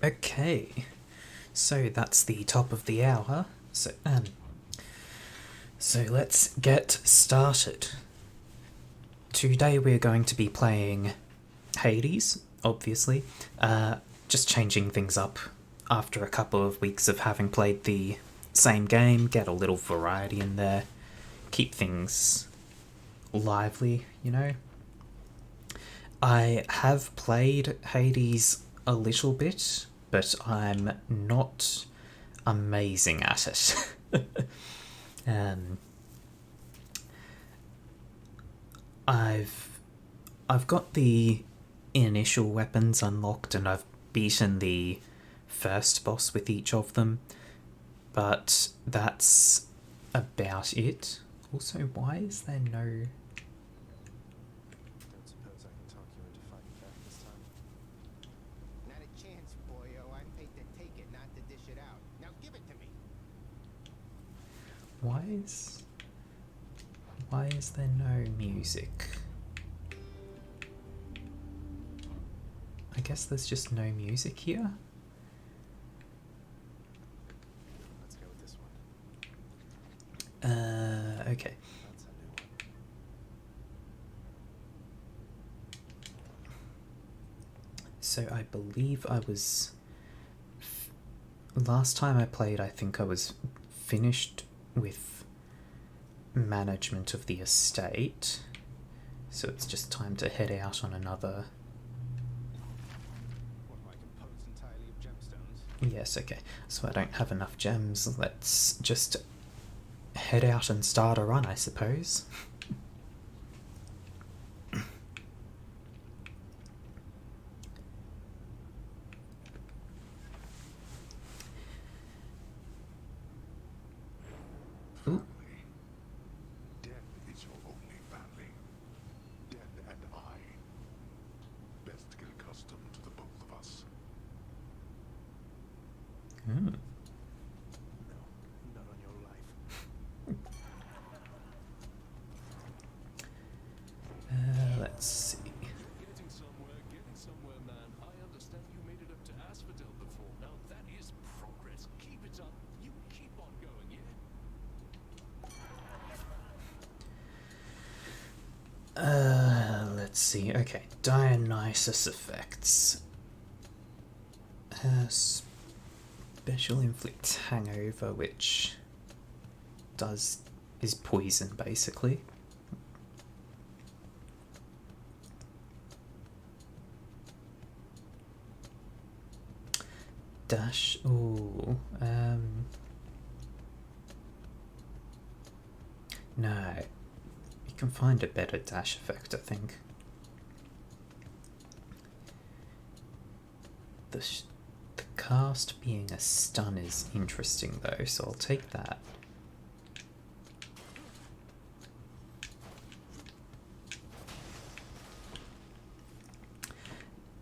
Okay, so that's the top of the hour. So let's get started. Today we're going to be playing Hades, obviously. Just changing things up after a couple of weeks of having played the same game, get a little variety in there, keep things lively, you know? I have played Hades a little bit, but I'm not amazing at it. um, I've I've got the initial weapons unlocked and I've beaten the first boss with each of them, but that's about it. Also, why is there no... Don't suppose I can talk you into fighting back this time? Not a chance, boyo. I'm paid to take it, not to dish it out. Now give it to me. Why is there no music? I guess there's just no music here. Let's go with this one. Okay. That's a new one. So I believe I was... Last time I played, I think I was finished with management of the estate. So it's just time to head out on another... What, am I composed entirely of gemstones? Yes, okay. So I don't have enough gems. Let's just head out and start a run, I suppose. Ooh. Death is your only family. Death and I. Best get accustomed to the both of us. Hmm. No, not on your life. Let's see. Getting somewhere, man. I understand you made it up to Asphodel before. Now that is progress. Keep it up. You keep on going, yeah? Let's see. Okay, Dionysus effects. Special inflict hangover, which is poison basically. Dash. Ooh. No. You can find a better dash effect, I think. The cast being a stun is interesting though, so I'll take that.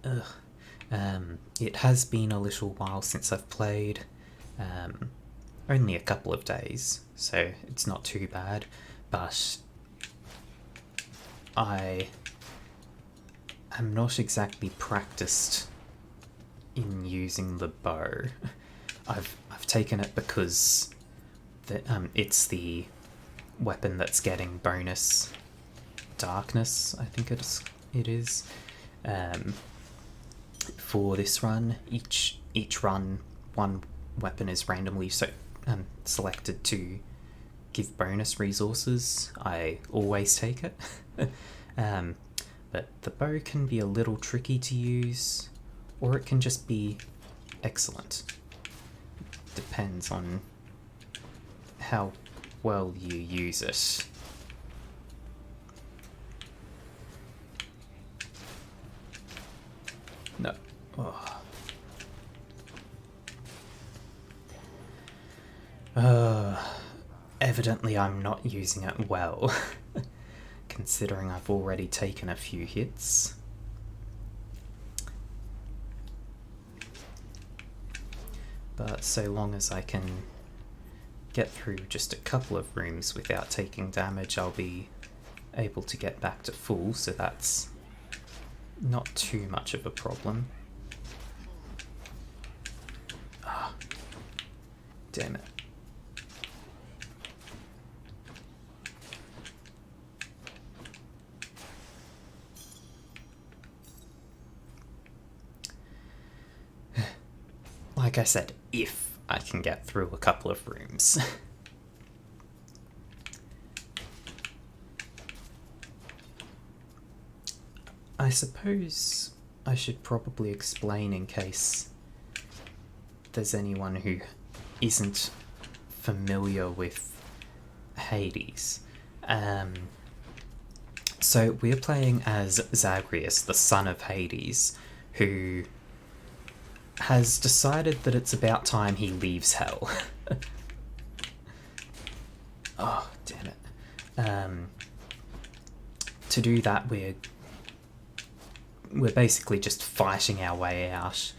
Ugh. It has been a little while since I've played. Only a couple of days, so it's not too bad, but I am not exactly practiced in using the bow. I've taken it because it's the weapon that's getting bonus darkness, I think it is. For this run, each run, one weapon is randomly selected to give bonus resources. I always take it. But the bow can be a little tricky to use, or it can just be excellent. Depends on how well you use it. No. Oh. Evidently I'm not using it well, considering I've already taken a few hits. But so long as I can get through just a couple of rooms without taking damage, I'll be able to get back to full, so that's not too much of a problem. damn it. Like I said, if I can get through a couple of rooms. I suppose I should probably explain in case there's anyone who isn't familiar with Hades. So we're playing as Zagreus, the son of Hades, who has decided that it's about time he leaves hell. Oh, damn it. To do that, we're basically just fighting our way out,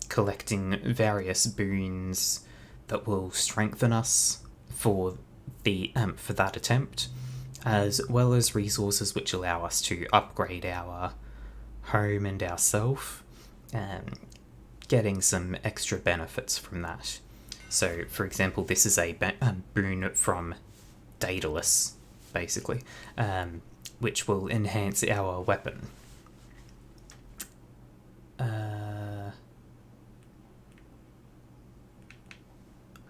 collecting various boons that will strengthen us for that attempt, as well as resources which allow us to upgrade our home and ourself, getting some extra benefits from that. So, for example, this is a boon from Daedalus, basically, which will enhance our weapon. I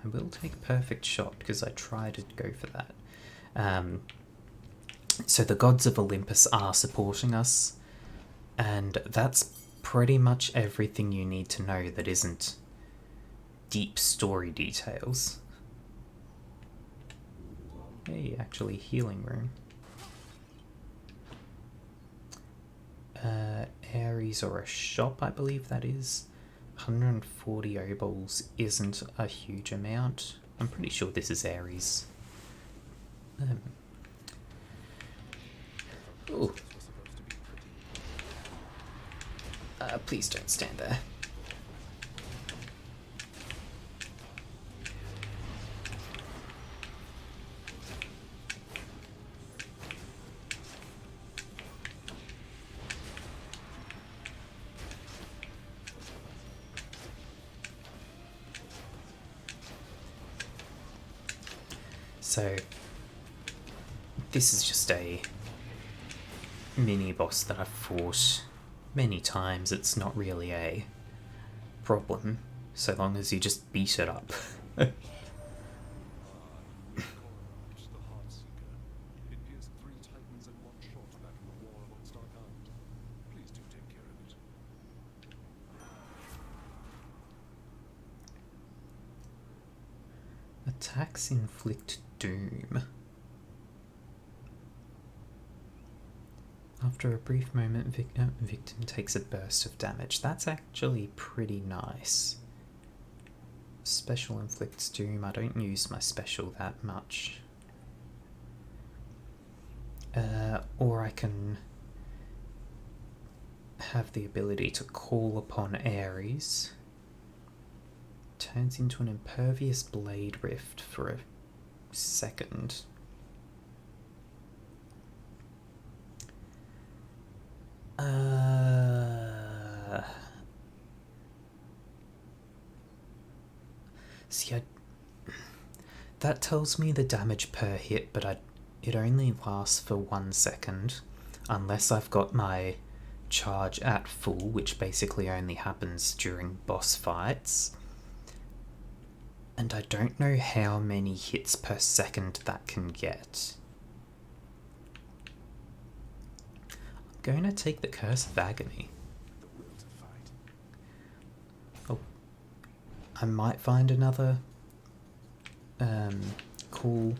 will take perfect shot because I tried to go for that. So the gods of Olympus are supporting us, and that's pretty much everything you need to know that isn't deep story details. Hey, actually, healing room. Ares or a shop, I believe that is. 140 obols isn't a huge amount. I'm pretty sure this is Ares. Ooh. Please don't stand there. So, this is just a mini-boss that I've fought many times. It's not really a problem, so long as you just beat it up. Reach the Heartseeker. It pierced 3 titans in one shot back in the war amongst Arcand. Please do take care of it. Attacks inflict doom. After a brief moment, victim takes a burst of damage. That's actually pretty nice. Special inflicts doom. I don't use my special that much. Or I can have the ability to call upon Ares. Turns into an impervious blade rift for a second. See, that tells me the damage per hit, but it only lasts for 1 second, unless I've got my charge at full, which basically only happens during boss fights. And I don't know how many hits per second that can get. I'm going to take the Curse of Agony. The will to fight. Oh, I might find another call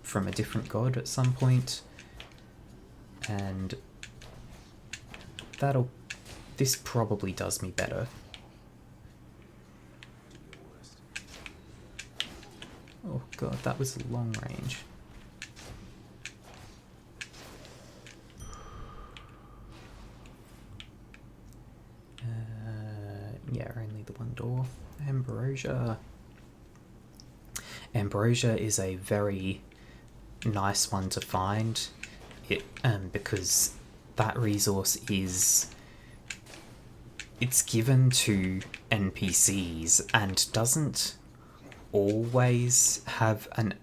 from a different god at some point, and this probably does me better. Do your worst. Oh god, that was long range. Yeah, only the one door. Ambrosia. Ambrosia is a very nice one to find. Because that resource it's given to NPCs and doesn't always have an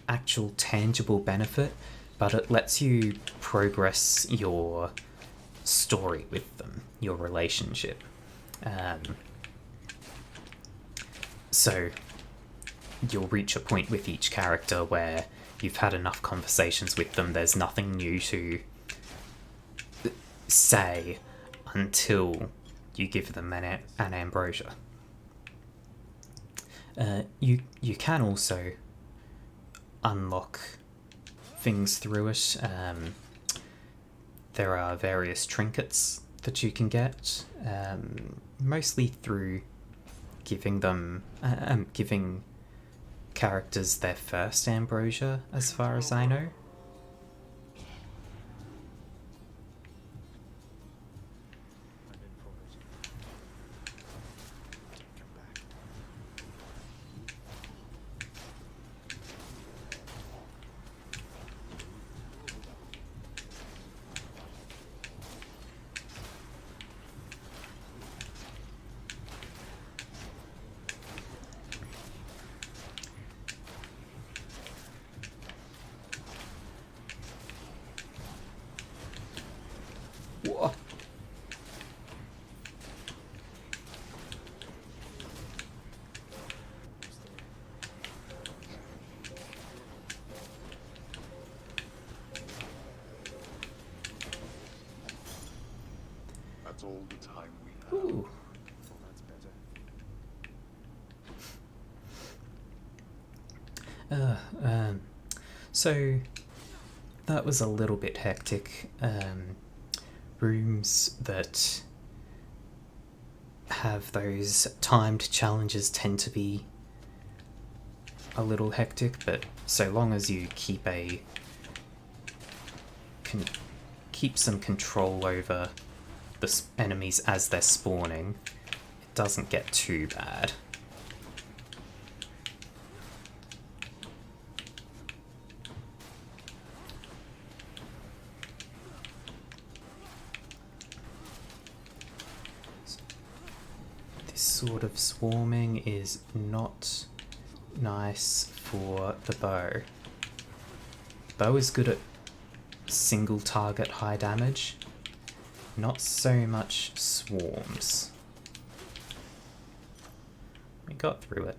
actual tangible benefit, but it lets you progress your story with them, your relationship. So you'll reach a point with each character where you've had enough conversations with them, there's nothing new to say until you give them an ambrosia. You can also unlock things through it. There are various trinkets that you can get, mostly through giving them giving characters their first ambrosia, as far as I know. I'm in for it. Come back. Whoa. That's all the time we have. Ooh. Well, that's better. So that was a little bit hectic. Rooms that have those timed challenges tend to be a little hectic, but so long as you keep keep some control over the enemies as they're spawning, it doesn't get too bad. This sort of swarming is not nice for the bow. Bow is good at single target high damage, not so much swarms. We got through it.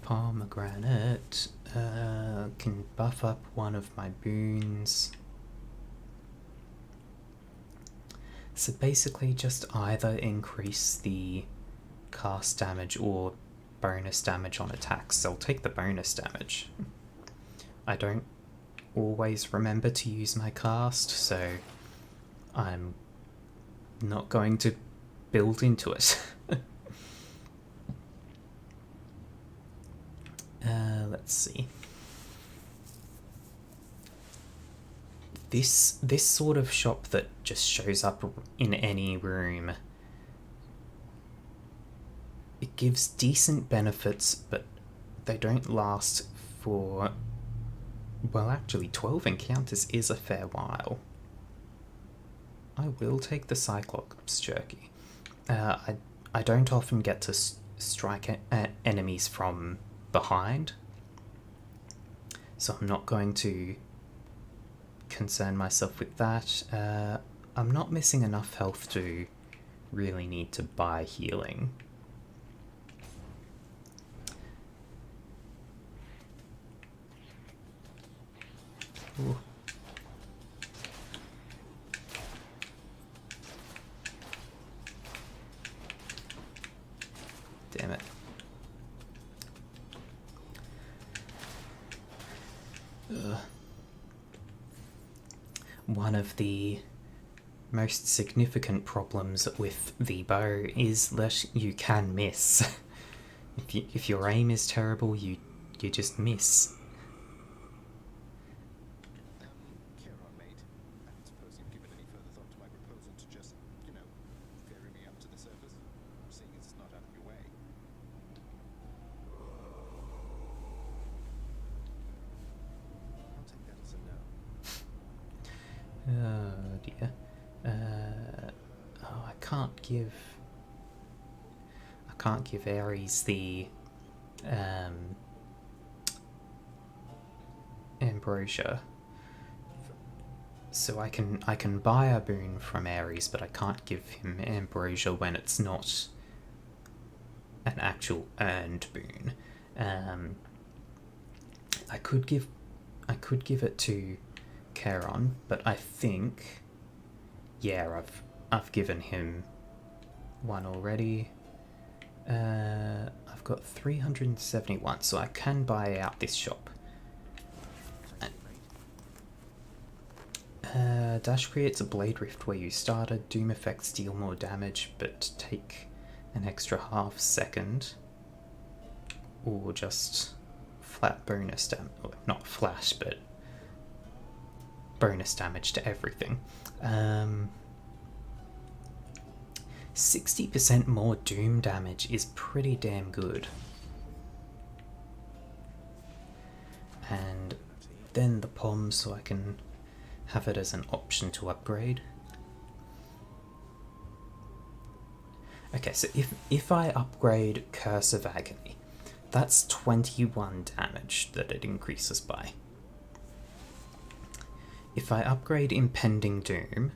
Pomegranate can buff up one of my boons. So basically just either increase the cast damage or bonus damage on attacks. So I'll take the bonus damage. I don't always remember to use my cast, so I'm not going to build into it. Let's see. This sort of shop that just shows up in any room, it gives decent benefits, but they don't last for, well, actually 12 encounters is a fair while. I will take the Cyclops jerky. I don't often get to strike enemies from behind, so I'm not going to concern myself with that. I'm not missing enough health to really need to buy healing. Ooh. Damn it. Ugh. One of the most significant problems with the bow is that you can miss. If your aim is terrible, you just miss. Care on, mate. I don't suppose you've given any further thought to my proposal to just, ferry me up to the surface, seeing as it's not out of your way. I'll take that as a no. Oh dear. I can't give Ares the ambrosia. So I can buy a boon from Ares, but I can't give him ambrosia when it's not an actual earned boon. I could give it to Charon, but I think, yeah, I've given him one already. I've got 371, so I can buy out this shop. Dash creates a blade rift where you started. Doom effects deal more damage, but take an extra half second. Or just flat bonus damage. Not flash, but bonus damage to everything. 60% more Doom damage is pretty damn good. And then the POM, so I can have it as an option to upgrade. Okay, so if I upgrade Curse of Agony, that's 21 damage that it increases by. If I upgrade Impending Doom,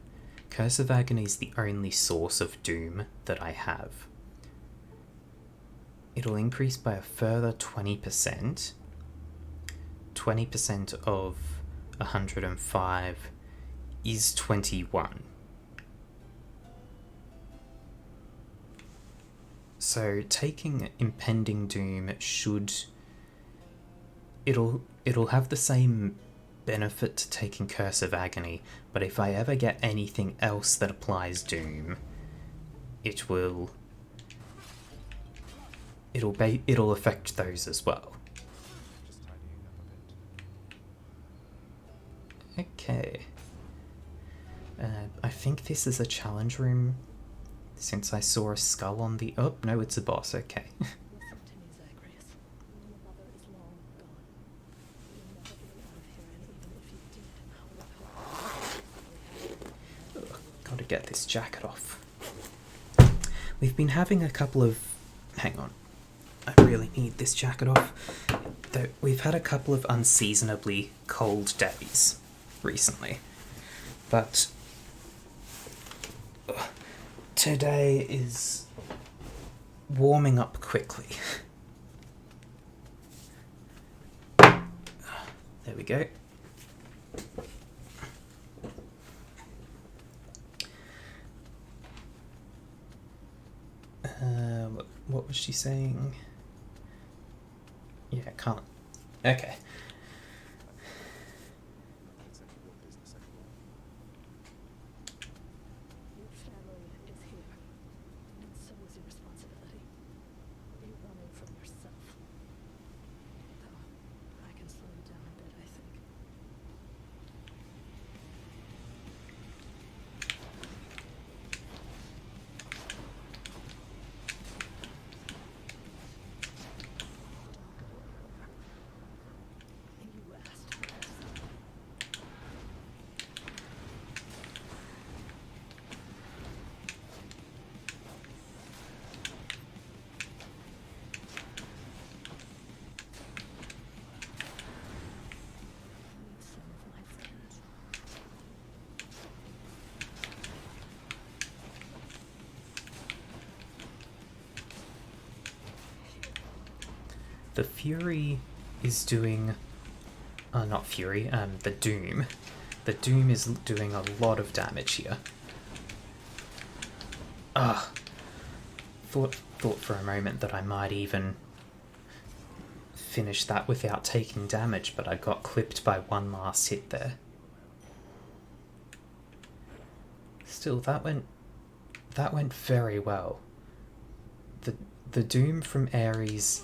Curse of Agony is the only source of Doom that I have. It'll increase by a further 20%. 20% of 105 is 21. So taking Impending Doom it'll have the same benefit to taking Curse of Agony, but if I ever get anything else that applies Doom, it'll affect those as well. Just tidying up a bit. Okay. I think this is a challenge room, since I saw a skull on the... Oh, no, it's a boss, okay. Listen to me, Zagreus. Your mother is long gone. You'll never get out of here, and even if you did, what hope? Gotta get this jacket off. We've been having a couple of... Hang on. I really need this jacket off. We've had a couple of unseasonably cold days recently. But... today is warming up quickly. There we go. What was she saying? Yeah, can't. Okay. It's any of your business anymore. Your family is here, and so is your responsibility. You're running from yourself. Though, I can slow you down a bit, I think. You asked for this. Need some of my friends. The Fury is doing... not Fury, the Doom. The Doom is doing a lot of damage here. Thought for a moment that I might even finish that without taking damage, but I got clipped by one last hit there. Still, that went very well. The Doom from Ares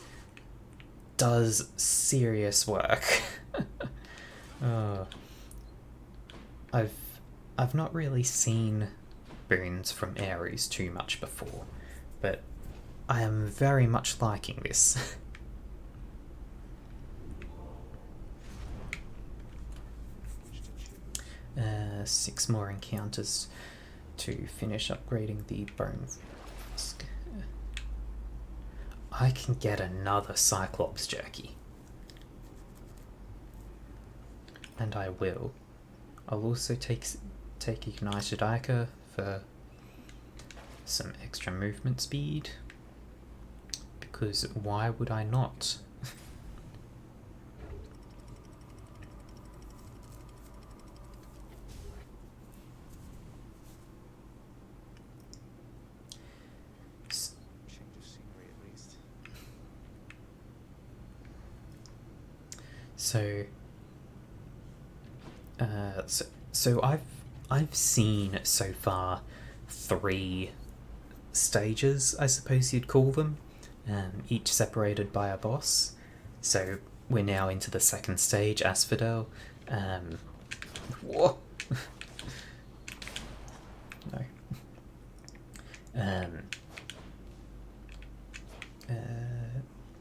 does serious work. Oh. I've not really seen boons from Ares too much before, but I am very much liking this. 6 more encounters to finish upgrading the bone flask. I can get another Cyclops jerky. And I will. I'll also take Ignited Ica for some extra movement speed. Because why would I not? Change of scenery at least. So I've seen so far 3 stages, I suppose you'd call them, each separated by a boss. So we're now into the 2nd stage, Asphodel. Whoa. No.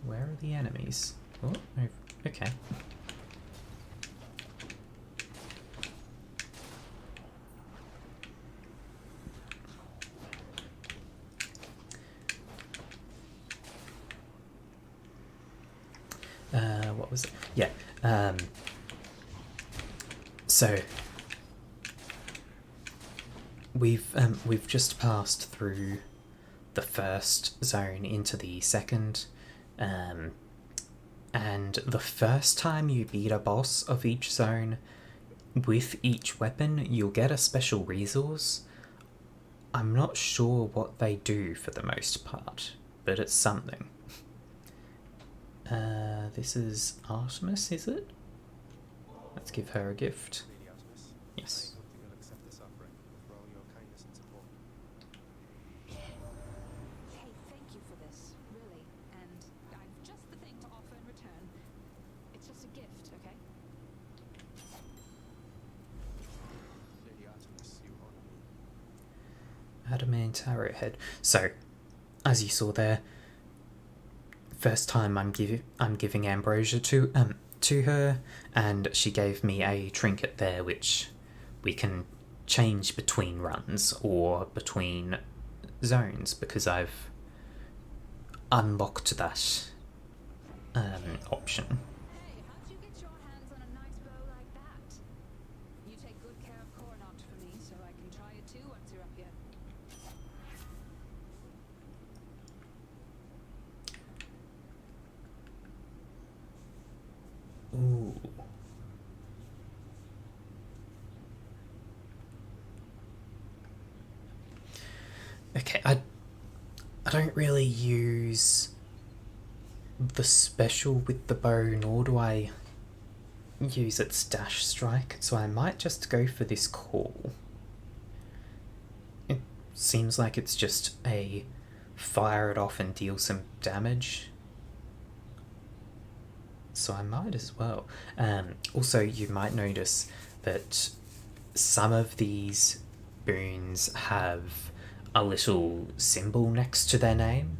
Where are the enemies? Oh, okay. What was it? Yeah. So we've just passed through the 1st zone into the 2nd, and the first time you beat a boss of each zone with each weapon, you'll get a special resource. I'm not sure what they do for the most part, but it's something. This is Artemis, is it? Let's give her a gift. Lady Artemis, Yes. I hope that you'll accept this offering for all your kindness and support. Hey, thank you for this, really. And I've just the thing to offer in return. It's just a gift, okay? Lady Artemis, you honor me. Adamant Arrowhead. So, as you saw there, first time I'm giving ambrosia to her, and she gave me a trinket there which we can change between runs or between zones, because I've unlocked that option. Hey, how'd you get your hands on a nice bow like that? You take good care of Coronat for me, so I can try it too once you're up here. Ooh. Okay, I don't really use the special with the bow, nor do I use its dash strike, so I might just go for this call. It seems like it's just a fire it off and deal some damage, so I might as well. Also, you might notice that some of these boons have a little symbol next to their name.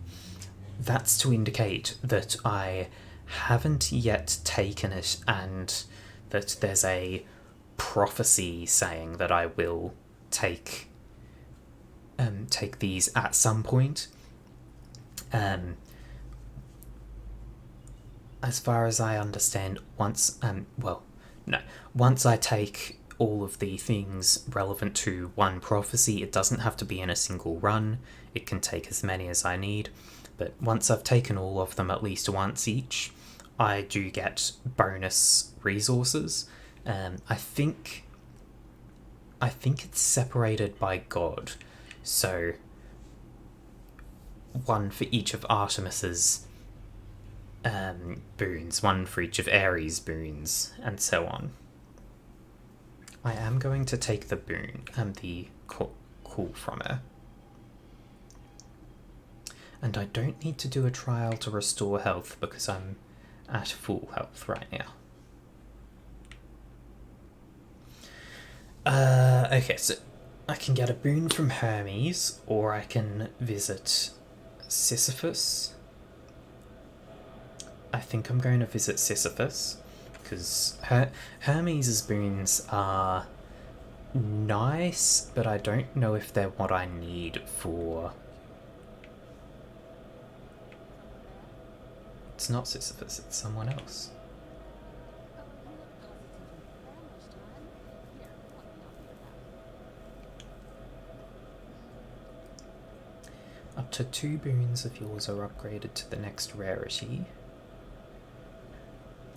That's to indicate that I haven't yet taken it, and that there's a prophecy saying that I will take these at some point. As far as I understand, once I take all of the things relevant to one prophecy, it doesn't have to be in a single run. It can take as many as I need. But once I've taken all of them at least once each, I do get bonus resources. I think it's separated by god. So one for each of Artemis's boons, one for each of Ares' boons, and so on. I am going to take the boon and the call from her. And I don't need to do a trial to restore health because I'm at full health right now. Okay, so I can get a boon from Hermes, or I can visit Sisyphus. I think I'm going to visit Sisyphus, because Hermes' boons are nice, but I don't know if they're what I need for It's not Sisyphus, it's someone else. Oh, you look positively famished, hon. Here, let me help you with that. Up to 2 boons of yours are upgraded to the next rarity.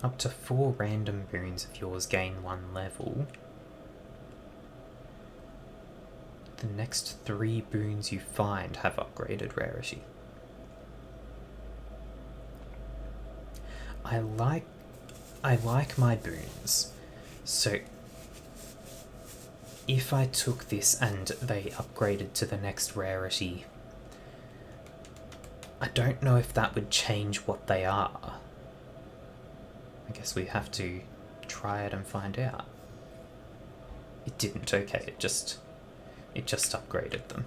Up to 4 random boons of yours gain 1 level. The next 3 boons you find have upgraded rarity. I like my boons. So if I took this and they upgraded to the next rarity, I don't know if that would change what they are. I guess we have to try it and find out. It didn't, okay, it just upgraded them.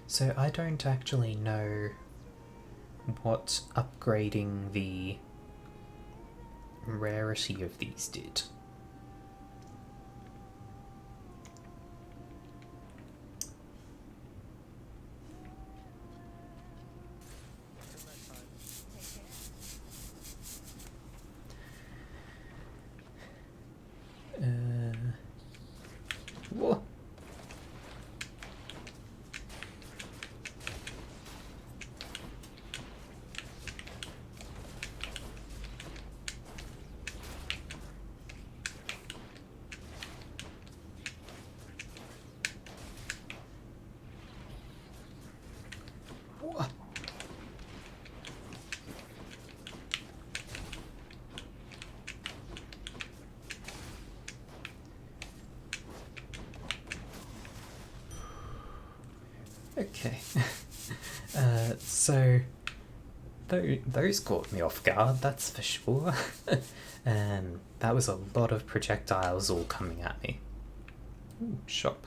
So I don't actually know what upgrading the rarity of these did. Until next time. Take care. Whoa. Whoa. Okay. So those caught me off guard, that's for sure. And that was a lot of projectiles all coming at me. Ooh, shop.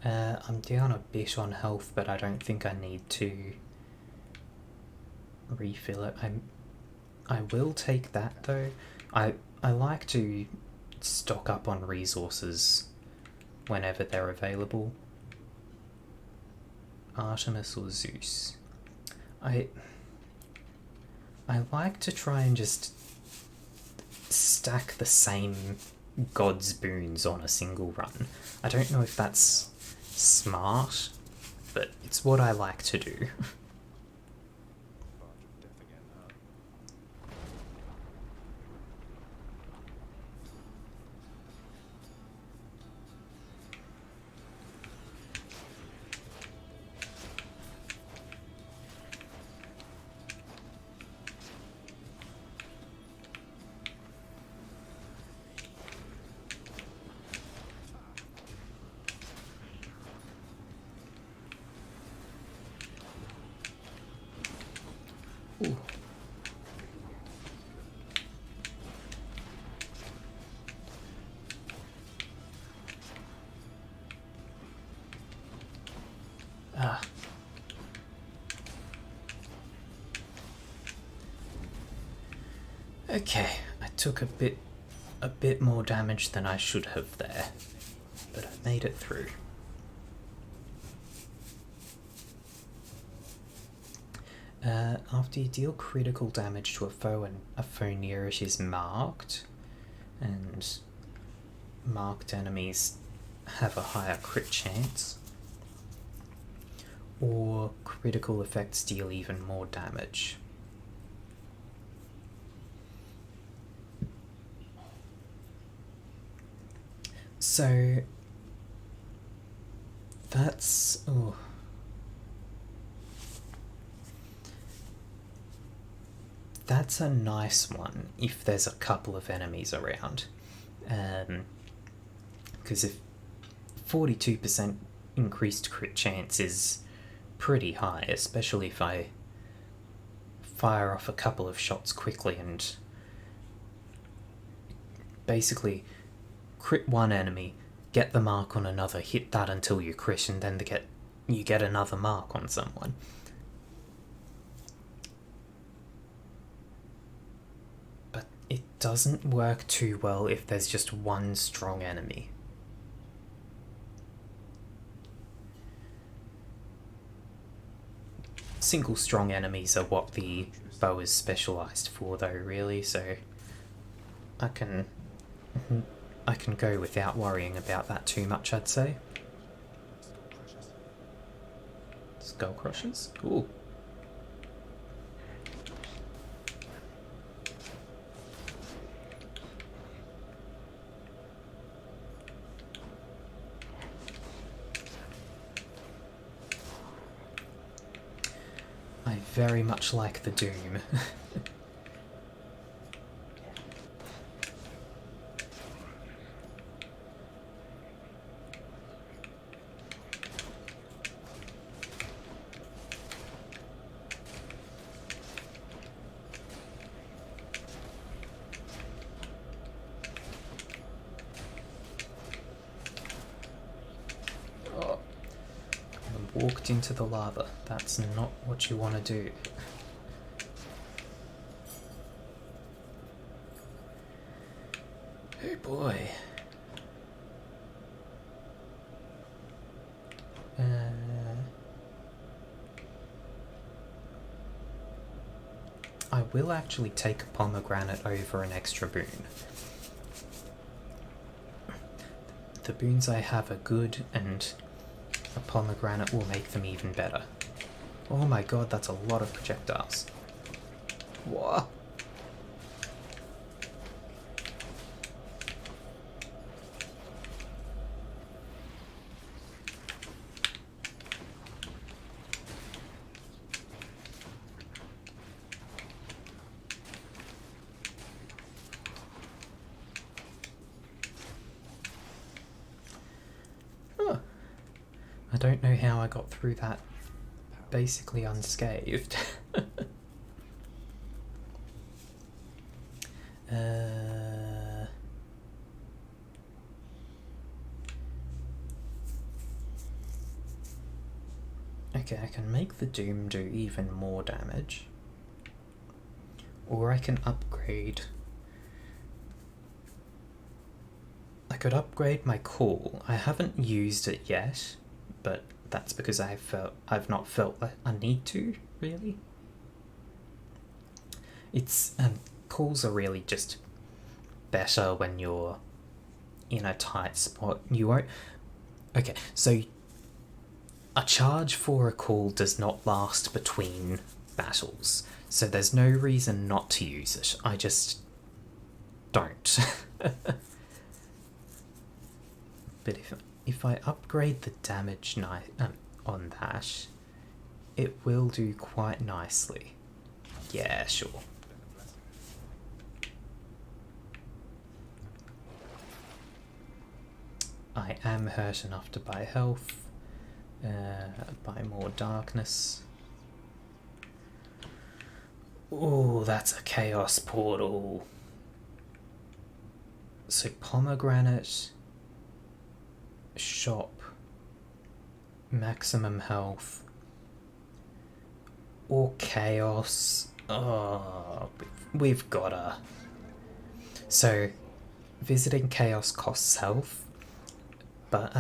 I'm down a bit on health, but I don't think I need to refill it. I will take that though. I like to stock up on resources whenever they're available. Artemis or Zeus. I like to try and just stack the same god's boons on a single run. I don't know if that's smart, but it's what I like to do. Barge of death again, huh? Ooh. Ah. Okay, I took a bit more damage than I should have there, but I made it through. After you deal critical damage to a foe and a foe near it is marked, and marked enemies have a higher crit chance, or critical effects deal even more damage. So that's that's a nice one if there's a couple of enemies around, because if 42% increased crit chance is pretty high, especially if I fire off a couple of shots quickly and basically crit one enemy, get the mark on another, hit that until you crit, and then you get another mark on someone. But it doesn't work too well if there's just one strong enemy. Single strong enemies are what the bow is specialised for though, really, so I can go without worrying about that too much, I'd say. Skull crushers? Ooh. I very much like the Doom. Walked into the lava. That's not what you want to do. Oh boy. I will actually take a pomegranate over an extra boon. The boons I have are good, and a pomegranate will make them even better. Oh my god, that's a lot of projectiles. Whoa. I don't know how I got through that basically unscathed. Okay, I can make the Doom do even more damage. Or I can upgrade. I could upgrade my Call. I haven't used it yet, but that's because I've not felt that I need to, really. It's Calls are really just better when you're in a tight spot. You won't. Okay, so a charge for a Call does not last between battles, so there's no reason not to use it. I just don't. But if I upgrade the damage on that, it will do quite nicely. Yeah, sure. I am hurt enough to buy health, buy more darkness. Oh, that's a chaos portal. So pomegranate, shop, maximum health, or chaos. Oh, we've gotta. So visiting chaos costs health, but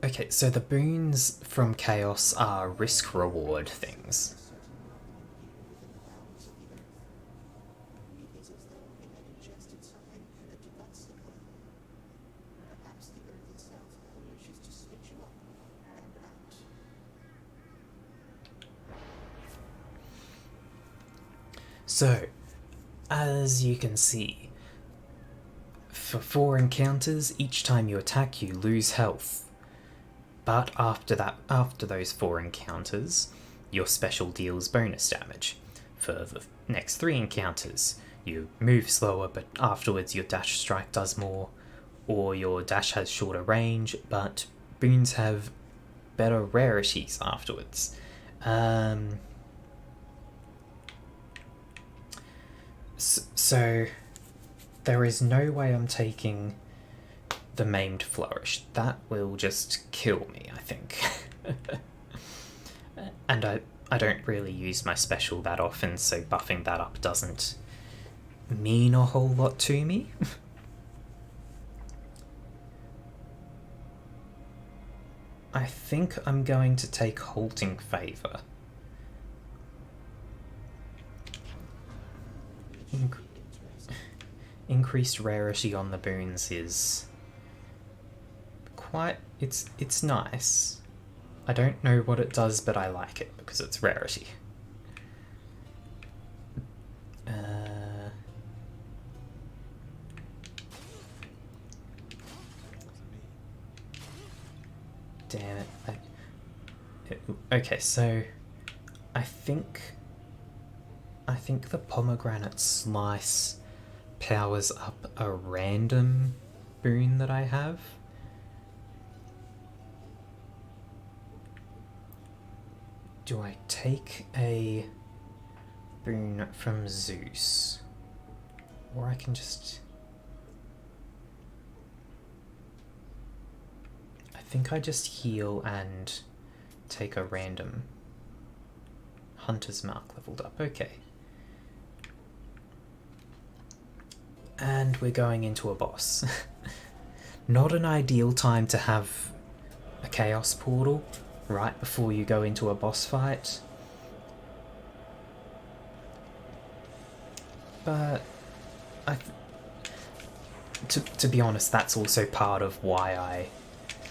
okay, so the boons from chaos are risk reward things. So, as you can see, for 4 encounters, each time you attack you lose health. But after those 4 encounters, your special deals bonus damage. For the next 3 encounters, you move slower, but afterwards your dash strike does more, or your dash has shorter range, but boons have better rarities afterwards. So there is no way I'm taking the Maimed Flourish. That will just kill me, I think. And I don't really use my special that often, so buffing that up doesn't mean a whole lot to me. I think I'm going to take Halting Favour. Increased rarity on the boons is quite... it's nice. I don't know what it does, but I like it because it's rarity. Damn it. Okay, so I think the Pomegranate Slice powers up a random boon that I have. Do I take a boon from Zeus? Or I can just... I think I just heal and take a random Hunter's Mark leveled up. Okay. And we're going into a boss. Not an ideal time to have a Chaos Portal right before you go into a boss fight. But to be honest, that's also part of why I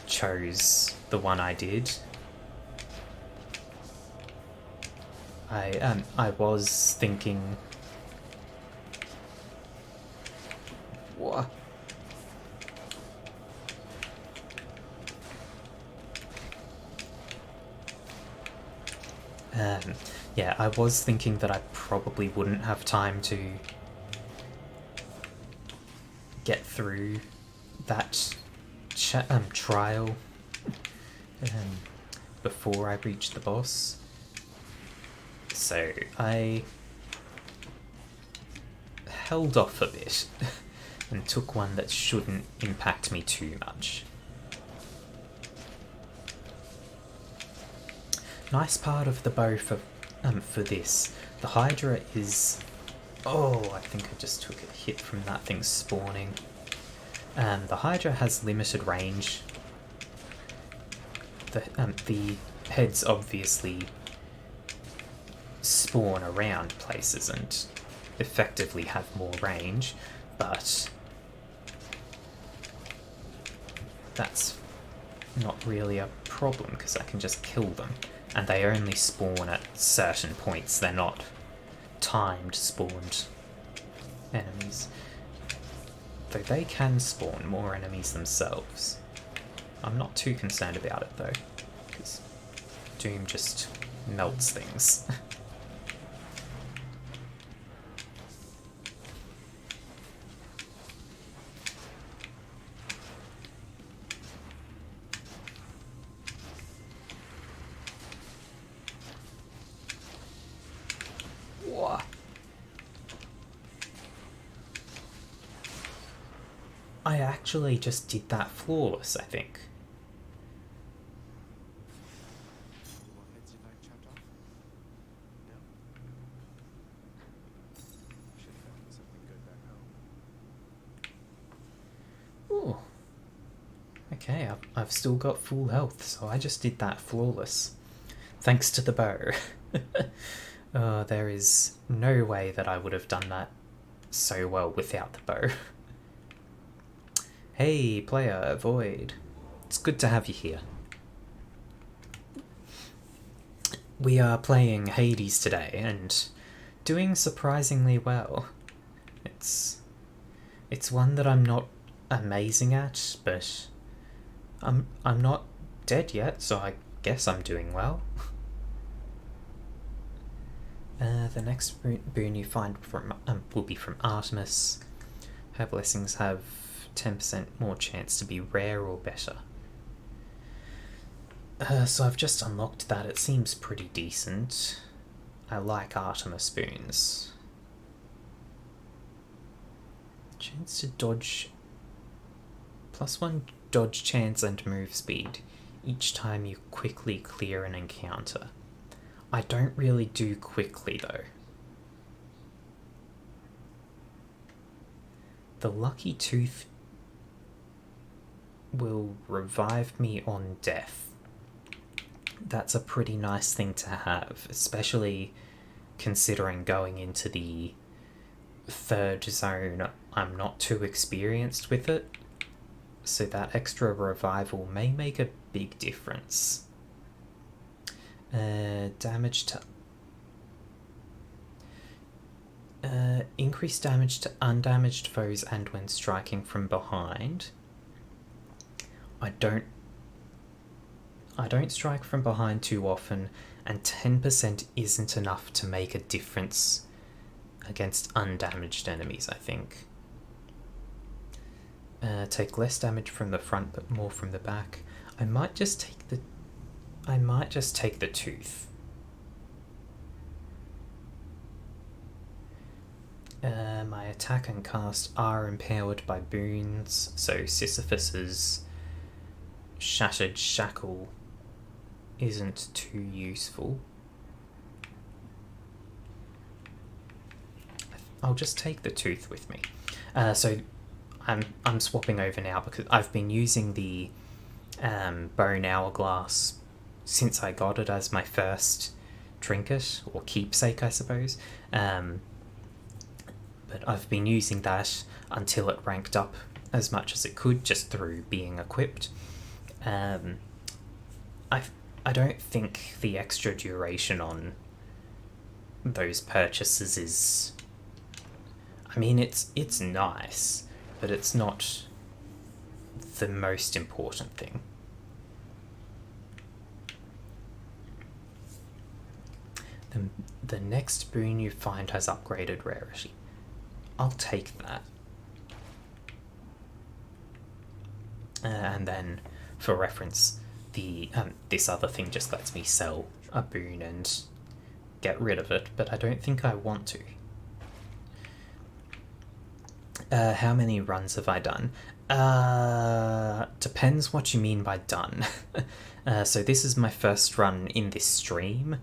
chose the one I did. I was thinking... What? Yeah, I was thinking that I probably wouldn't have time to get through that trial before I reach the boss. So I held off a bit and took one that shouldn't impact me too much. Nice part of the bow for this. The Hydra is... Oh, I think I just took a hit from that thing spawning. The Hydra has limited range. The heads obviously spawn around places and effectively have more range, but that's not really a problem because I can just kill them. And they only spawn at certain points, they're not timed spawned enemies. Though they can spawn more enemies themselves. I'm not too concerned about it though, because Doom just melts things. I actually just did that flawless, I think. What heads your night chopped off? No? Should have found something good back home. Ooh. Okay, I've still got full health, so I just did that flawless. Thanks to the bow. There is no way that I would have done that so well without the bow. Hey, player, Void. It's good to have you here. We are playing Hades today, and doing surprisingly well. It's one that I'm not amazing at, but I'm not dead yet, so I guess I'm doing well. The next boon you find will be from Artemis. Her blessings have 10% more chance to be rare or better. So I've just unlocked that. It seems pretty decent. I like Artemis boons. Chance to dodge. +1 dodge chance and move speed each time you quickly clear an encounter. I don't really do quickly though. The Lucky Tooth will revive me on death. That's a pretty nice thing to have, especially considering going into the third zone. I'm not too experienced with it, so that extra revival may make a big difference. Damage to increased damage to undamaged foes and when striking from behind. I don't strike from behind too often, and 10% isn't enough to make a difference against undamaged enemies, I think. Take less damage from the front but more from the back. I might just take the tooth. My attack and cast are empowered by boons, so Sisyphus's Shattered Shackle isn't too useful. I'll just take the tooth with me. So I'm swapping over now because I've been using the Bone Hourglass since I got it as my first trinket, or keepsake I suppose. But I've been using that until it ranked up as much as it could just through being equipped. I don't think the extra duration on those purchases is... I mean, it's nice, but it's not the most important thing. The next boon you find has upgraded rarity. I'll take that. And then, for reference, the this other thing just lets me sell a boon and get rid of it, but I don't think I want to. How many runs have I done? Depends what you mean by done. So this is my first run in this stream.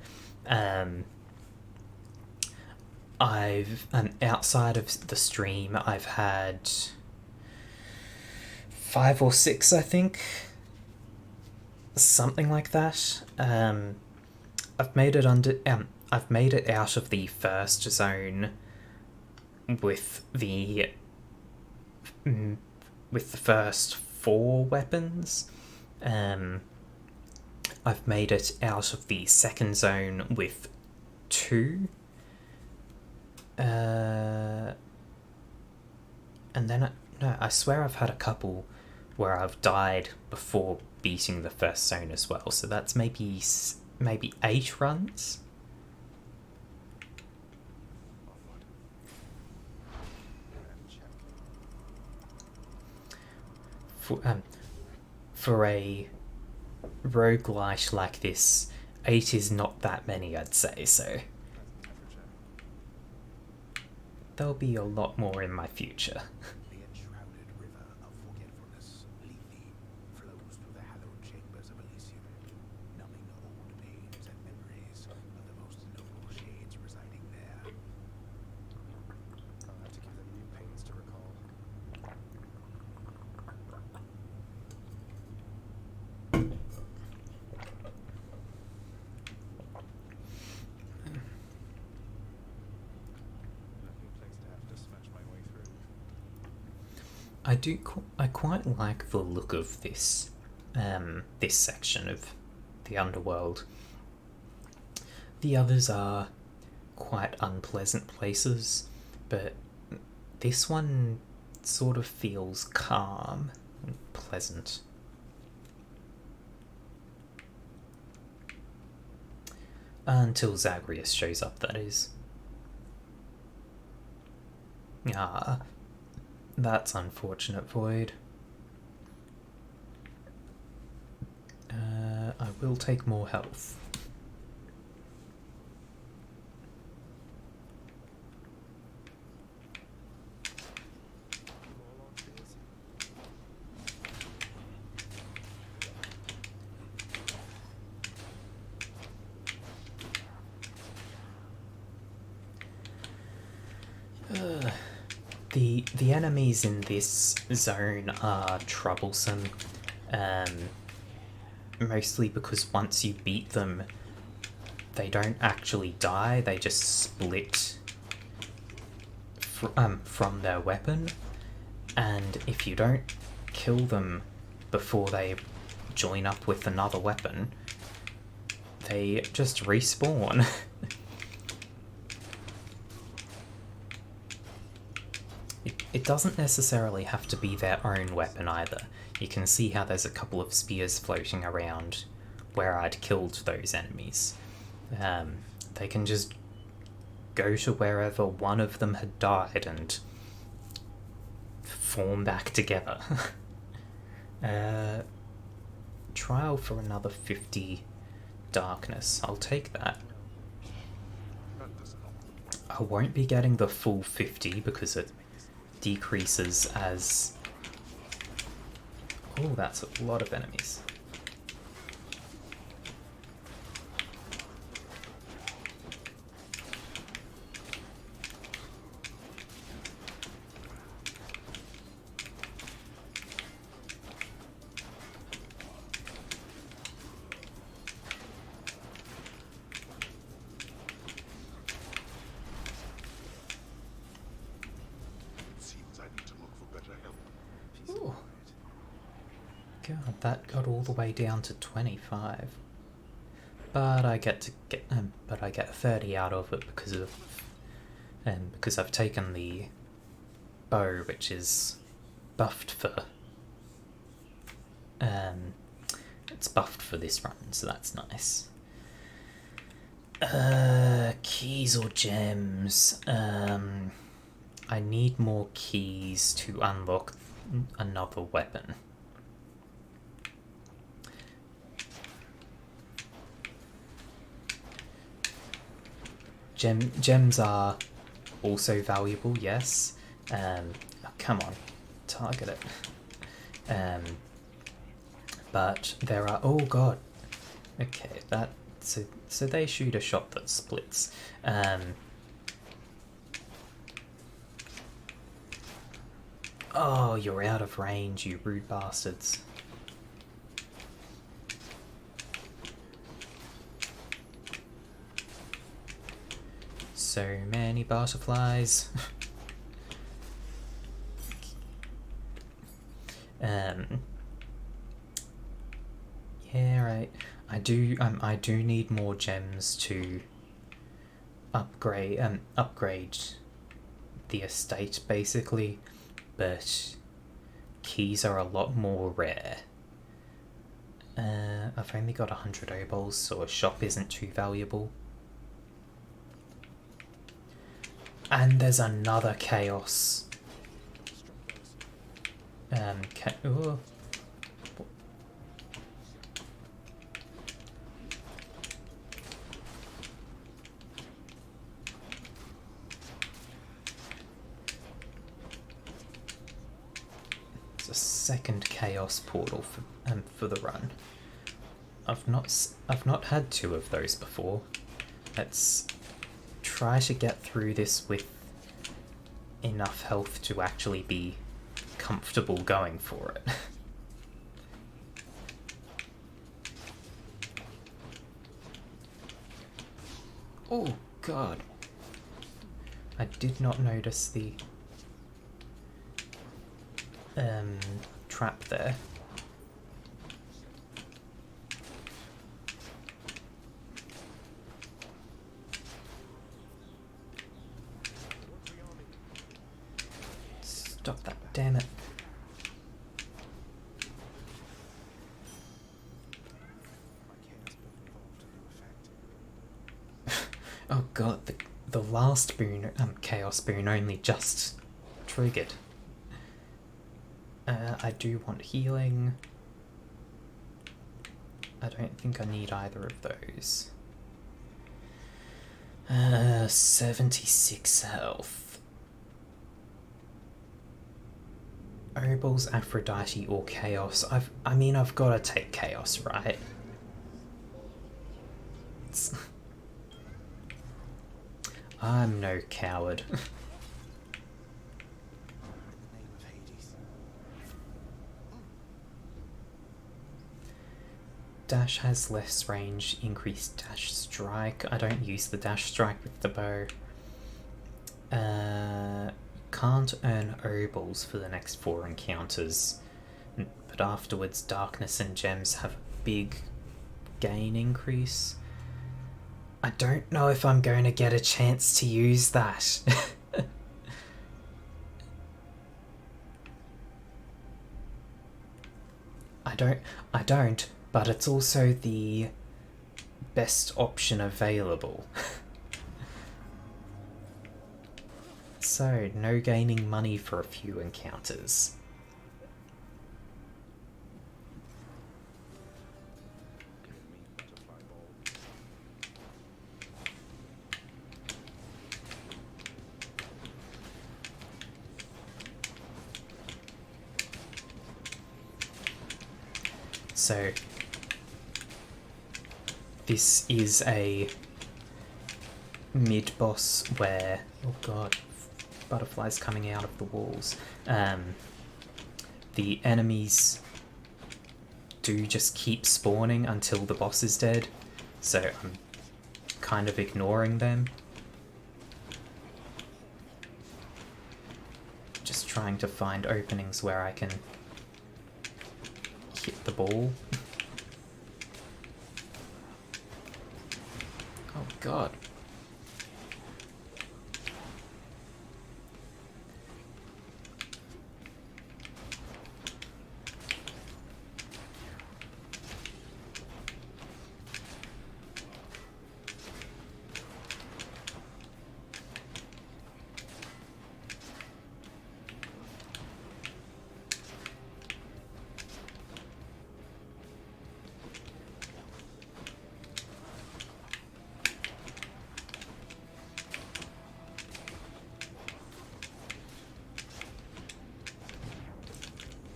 I've outside of the stream, I've had 5 or 6, I think, something like that. I've made it out of the first zone with the first 4 weapons. I've made it out of the second zone with 2. And then I swear I've had a couple where I've died before beating the first zone as well, so that's maybe 8 runs. For a roguelite like this, 8 is not that many, I'd say, so there'll be a lot more in my future. The enshrouded river of forgetfulness, Lethe, flows through the hallowed chambers of Elysium, numbing old pains and memories of the most noble shades residing there. I'll have to give them new pains to recall. I quite like the look of this this section of the underworld. The others are quite unpleasant places, but this one sort of feels calm and pleasant. Until Zagreus shows up, that is. Ah, that's unfortunate, Void. I will take more health. the enemies in this zone are troublesome, mostly because once you beat them, they don't actually die, they just split from their weapon, and if you don't kill them before they join up with another weapon, they just respawn. It doesn't necessarily have to be their own weapon either. You can see how there's a couple of spears floating around where I'd killed those enemies. They can just go to wherever one of them had died and form back together. Trial for another 50 darkness. I'll take that. That does not. I won't be getting the full 50 because it decreases as... Oh, that's a lot of enemies. Seems I need to look for better help. Ooh. God, that got all the way down to 25. But I get 30 out of it because I've taken the bow, which is buffed for it's buffed for this run, so that's nice. Keys or gems? I need more keys to unlock another weapon. Gems are also valuable, yes. Oh, come on, target it. But there are... Oh god. Okay, that... So they shoot a shot that splits. Oh, you're out of range, you rude bastards. So many butterflies. Yeah, right. I do need more gems to upgrade the estate basically, but keys are a lot more rare. I've only got 100 obols, so a shop isn't too valuable. And there's another chaos. Ooh. It's a second chaos portal for the run. I've not had two of those before. Let's try to get through this with enough health to actually be comfortable going for it. Oh god. I did not notice the trap there. Stop that, damn it. My chaos book evolved to no effect. Oh god, the last boon, chaos boon only just triggered. I do want healing. I don't think I need either of those. 76 health. Obols, Aphrodite, or Chaos. I mean, I've got to take Chaos, right? I'm no coward. dash has less range, increased dash strike. I don't use the dash strike with the bow. Can't earn obols for the next 4 encounters, but afterwards darkness and gems have a big gain increase. I don't know if I'm going to get a chance to use that. I don't, but it's also the best option available. So, no gaining money for a few encounters. Butterfly ball. So, this is a mid-boss where, oh god, butterflies coming out of the walls. The enemies do just keep spawning until the boss is dead, so I'm kind of ignoring them. Just trying to find openings where I can hit the ball. Oh god.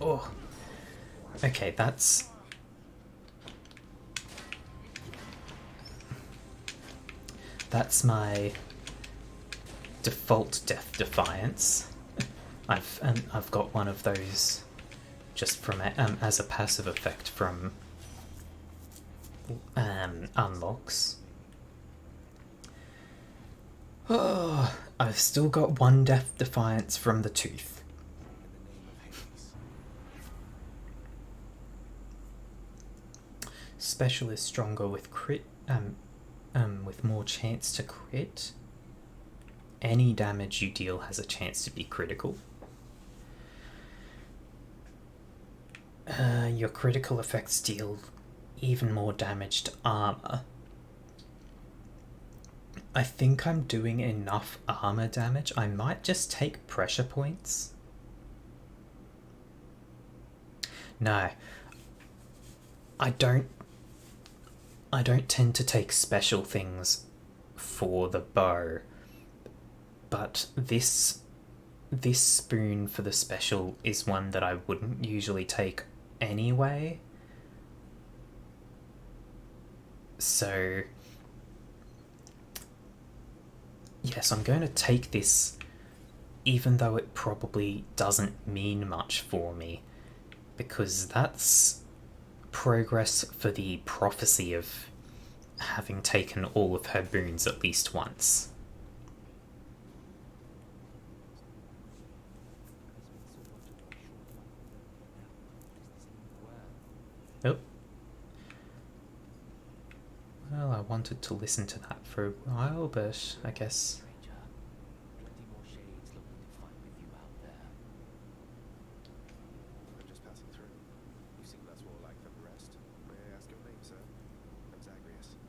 Oh, okay, that's my default Death Defiance. I've got one of those just from as a passive effect from unlocks. Oh, I've still got one Death Defiance from the Tooth. Special is stronger with crit, with more chance to crit. Any damage you deal has a chance to be critical. Your critical effects deal even more damage to armor. I think I'm doing enough armor damage. I might just take pressure points. No. I don't tend to take special things for the bow, but this spoon for the special is one that I wouldn't usually take anyway. So yes, I'm going to take this even though it probably doesn't mean much for me, because that's progress for the prophecy of having taken all of her boons at least once. Oh. Well, I wanted to listen to that for a while, but I guess... Plenty more shades looking to fight with you out there. I'm just passing through. You seem less warlike than the rest. May I ask your name, sir? I'm Zagreus.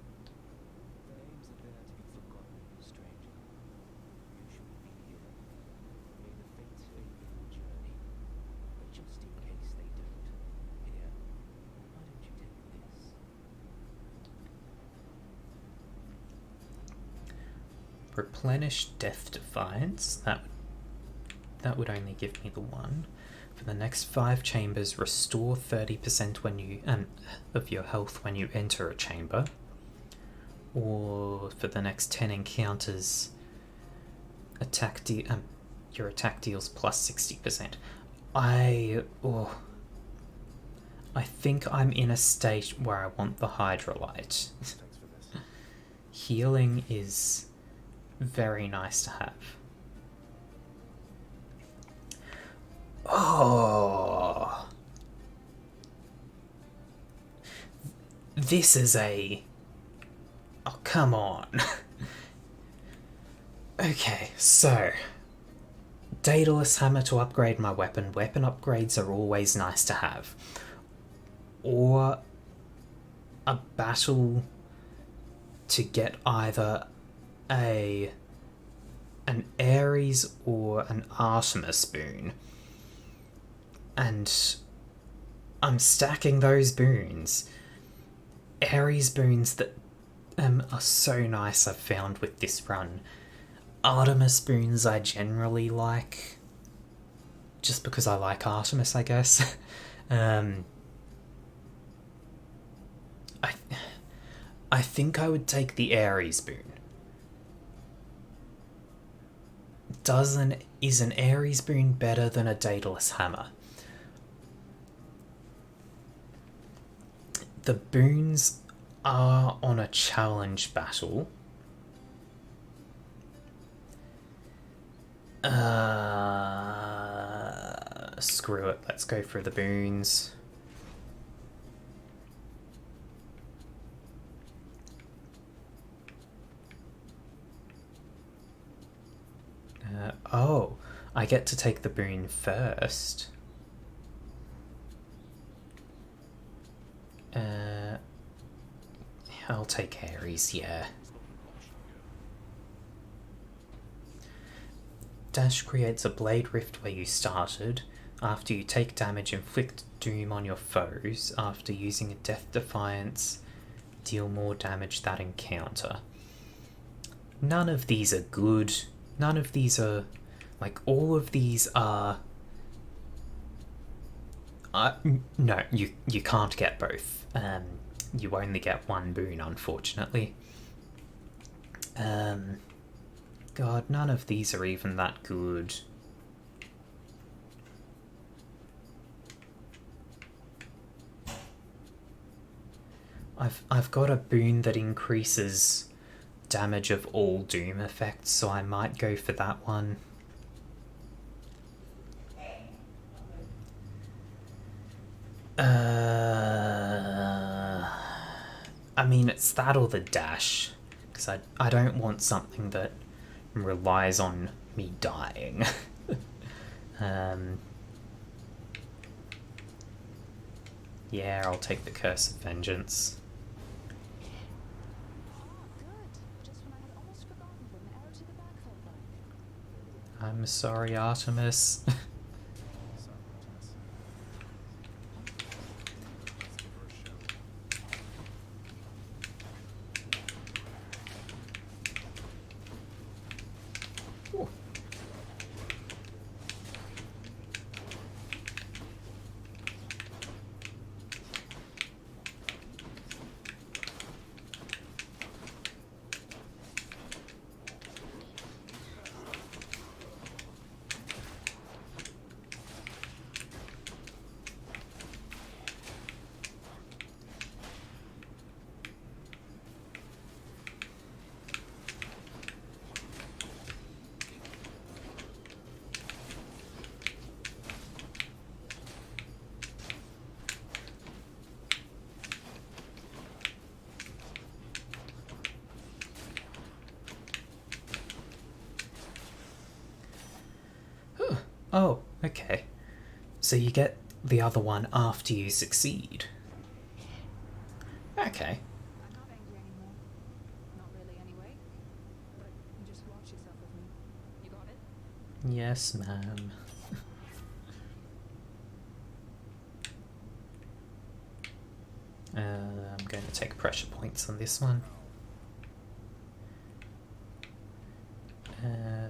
The names are there to be forgotten, stranger. You should be here. May the fates favor your journey. But just in case they don't, here, why don't you take this? Replenish Death Defiance. That would only give me the one. For the next 5 chambers, restore 30% when you of your health when you enter a chamber. Or for the next 10 encounters, your attack deals plus 60%. I think I'm in a state where I want the Hydrolite. Thanks for this. Healing is very nice to have. Oh, this is a... Oh, come on. Okay, so... Daedalus Hammer to upgrade my weapon. Weapon upgrades are always nice to have. Or a battle to get either an Ares or an Artemis boon. And I'm stacking those boons. Ares boons that are so nice I've found with this run. Artemis boons I generally like. Just because I like Artemis, I guess. I think I would take the Ares boon. Is an Ares boon better than a Daedalus Hammer? The boons are on a challenge battle. Screw it, let's go for the boons. Oh, I get to take the boon first. I'll take Ares, yeah. Dash creates a blade rift where you started. After you take damage, inflict doom on your foes. After using a Death Defiance, deal more damage that encounter. None of these are good. None of these are... Like, all of these are... no, you can't get both. You only get one boon, unfortunately. God, none of these are even that good. I've got a boon that increases damage of all doom effects, so I might go for that one. I mean, it's that or the dash, because I don't want something that relies on me dying. Yeah, I'll take the Curse of Vengeance. Good. Just when I had almost forgotten what an arrow to the back felt like. I'm sorry, Artemis. Sorry, Artemis. Let's give her a show. Ooh. Oh, okay. So you get the other one after you succeed. Okay. I'm not angry anymore. Not really, anyway. But just watch yourself with me. You got it? Yes, ma'am. I'm going to take pressure points on this one.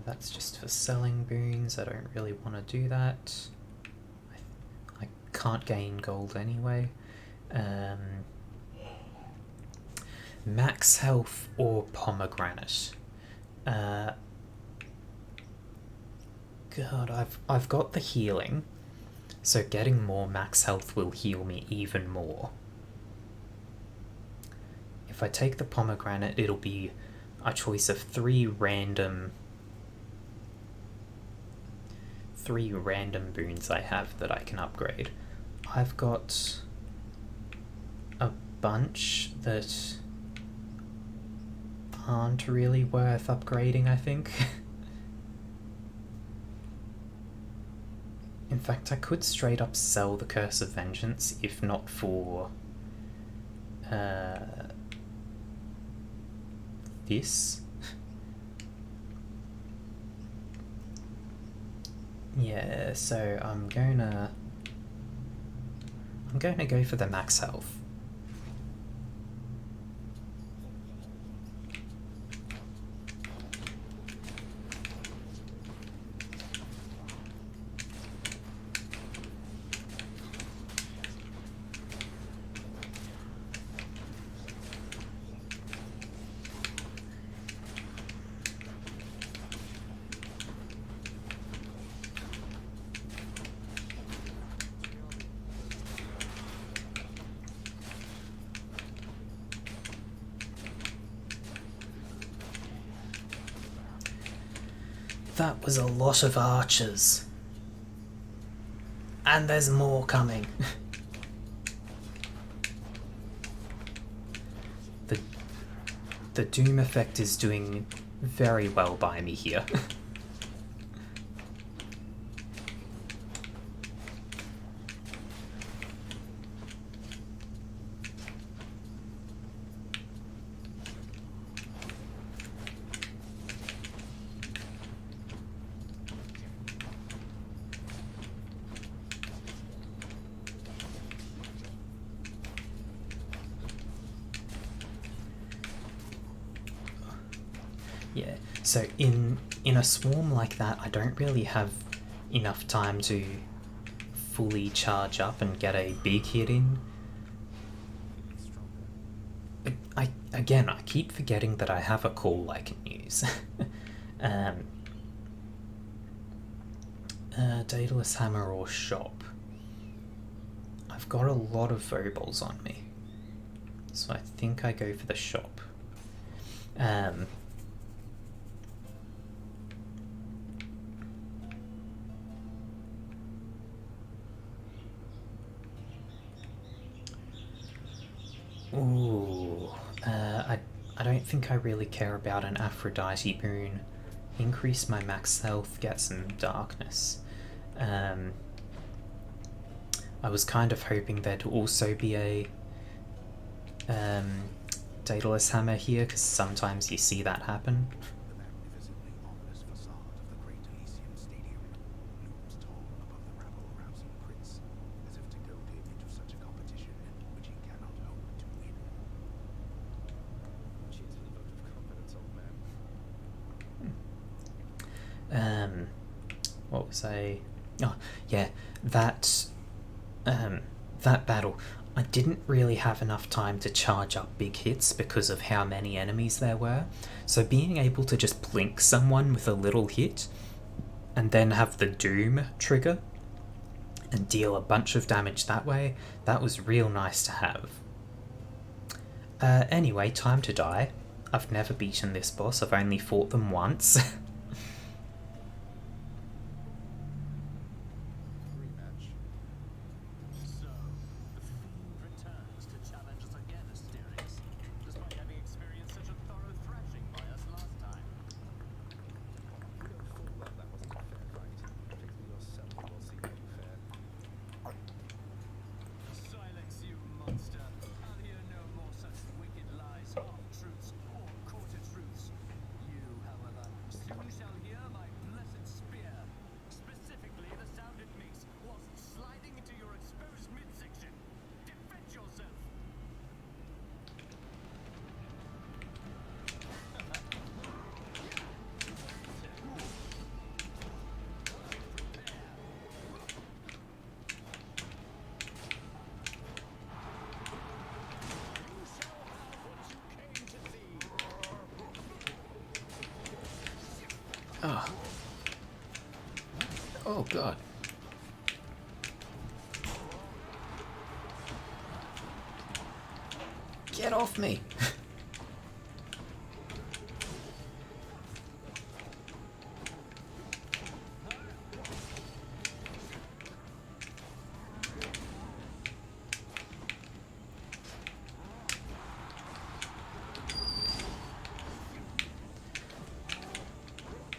That's just for selling boons. I don't really want to do that. I can't gain gold anyway. Max health or pomegranate. God, I've got the healing. So getting more max health will heal me even more. If I take the pomegranate, it'll be a choice of three random boons I have that I can upgrade. I've got a bunch that aren't really worth upgrading, I think. In fact, I could straight up sell the Curse of Vengeance if not for this. Yeah, so I'm gonna go for the max health. That was a lot of archers. And there's more coming. The Doom effect is doing very well by me here. Yeah, so in a swarm like that, I don't really have enough time to fully charge up and get a big hit in. Again, I keep forgetting that I have a call I can use. Daedalus Hammer or Shop. I've got a lot of Voballs on me, so I think I go for the Shop. Ooh, I don't think I really care about an Aphrodite boon. Increase my max health, get some darkness. I was kind of hoping there'd also be a Daedalus Hammer here, because sometimes you see that happen. The magnificently ominous facade of the Great Elysium Stadium looms tall above the rabble-rousing prince, as if to goad him into such a competition which he cannot hope to win. Cheers for the vote of confidence, old man. What was I... Oh, yeah, that battle, I didn't really have enough time to charge up big hits because of how many enemies there were, so being able to just blink someone with a little hit and then have the Doom trigger and deal a bunch of damage that way, that was real nice to have. Anyway, time to die. I've never beaten this boss, I've only fought them once. Rematch. So, the Fiend returns to challenge us again, Asterix, despite having experienced such a thorough thrashing by us last time. You know full well that wasn't a fair fight. Particularly yourself will seem unfair. Silence, you monster! I'll hear no more such wicked lies, half-truths, or quarter truths. You, however, soon shall hear my blessed spear. Specifically, the sound it makes whilst sliding into your exposed midsection. Defend yourself! You shall have what you came to see. Oh. Oh god. Get off me!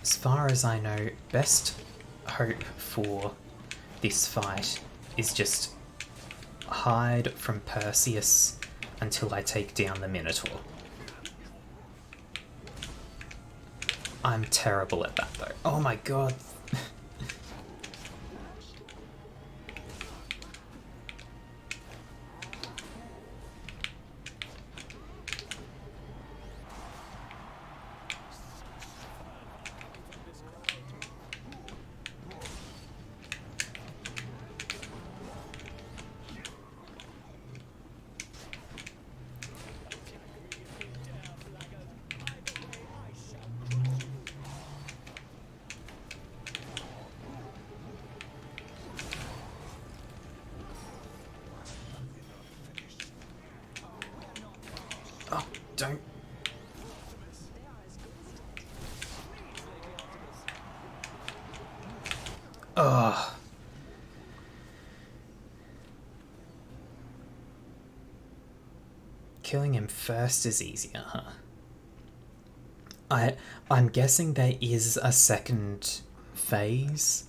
As far as I know, best hope for this fight is just hide from Perseus until I take down the Minotaur. I'm terrible at that though. Oh my god. Oh, don't. Ugh. Killing him first is easier, huh? I'm guessing there is a second phase.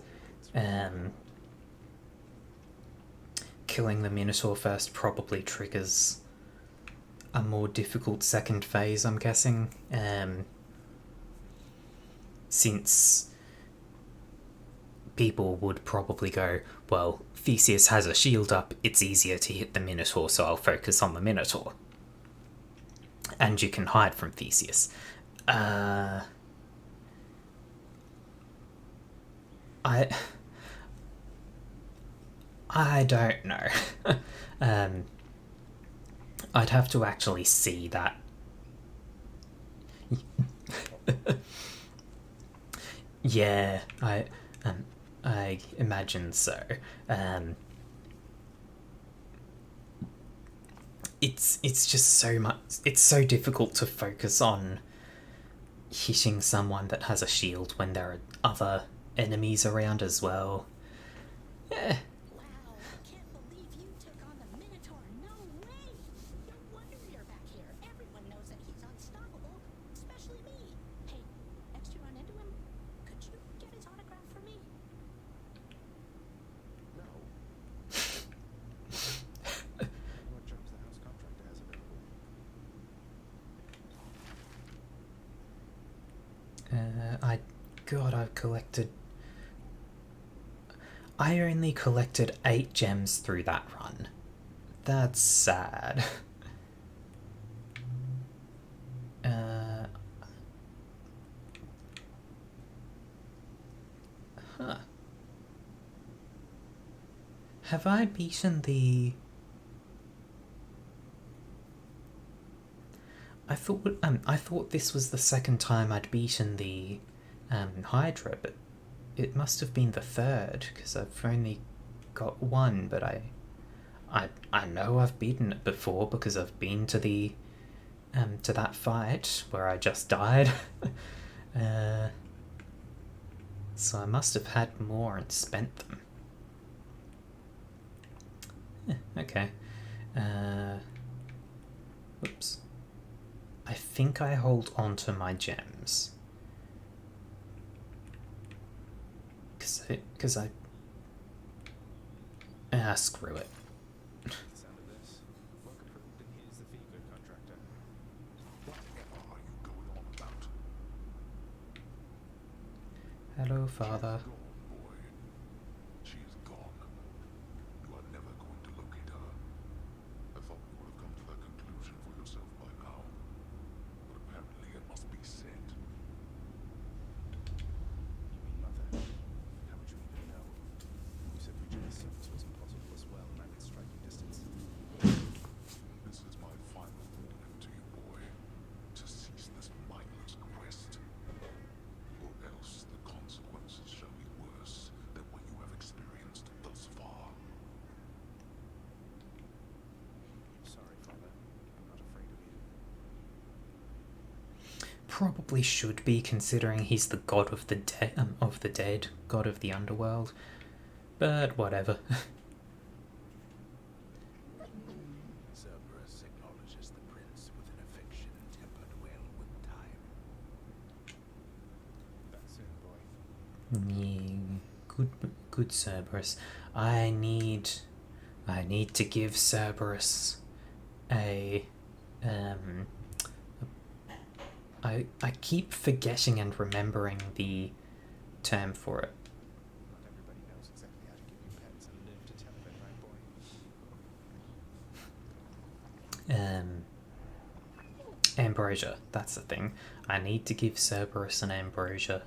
Killing the Minotaur first probably triggers a more difficult second phase, I'm guessing. Since people would probably go, well, Theseus has a shield up, it's easier to hit the Minotaur, so I'll focus on the Minotaur. And you can hide from Theseus. I don't know. I'd have to actually see that. Yeah, I imagine so. It's just so much. It's so difficult to focus on hitting someone that has a shield when there are other enemies around as well. Yeah. Wow, I can't believe you took on the Minotaur. No way! No wonder you're back here. Everyone knows that he's unstoppable, especially me. Hey, next you run into him, could you get his autograph for me? No. What jobs the house contractor has available? I've collected. I only collected 8 gems through that run. That's sad. Huh. Have I beaten the... I thought this was the second time I'd beaten the Hydra, but it must have been the third, because I've only got one, but I know I've beaten it before because I've been to the to that fight where I just died. So I must have had more and spent them. Okay. Whoops. I think I hold on to my gems. Because I... screw it. The sound of this. Work approved, and here's the fee, good contractor. Whatever are you going on about? Hello, Father. Gone, boy. She is gone. You are never going to locate her. I thought you would have come to that conclusion for yourself by now. But apparently it must be said. You mean mother? How would you even know? You said reaching the surface was impossible as well, and I'm in striking distance. This is my final warning to you, boy. To cease this mindless quest. Or else the consequences shall be probably should be, considering he's the god of the dead, god of the underworld. But whatever. Cerberus acknowledges the prince with an affection tempered well with time. That's it, boy. Good Cerberus. I need to give Cerberus a I keep forgetting and remembering the term for it. Not everybody knows exactly how to give you pets and live to tell of it, right, boy? Ambrosia, that's the thing. I need to give Cerberus an ambrosia.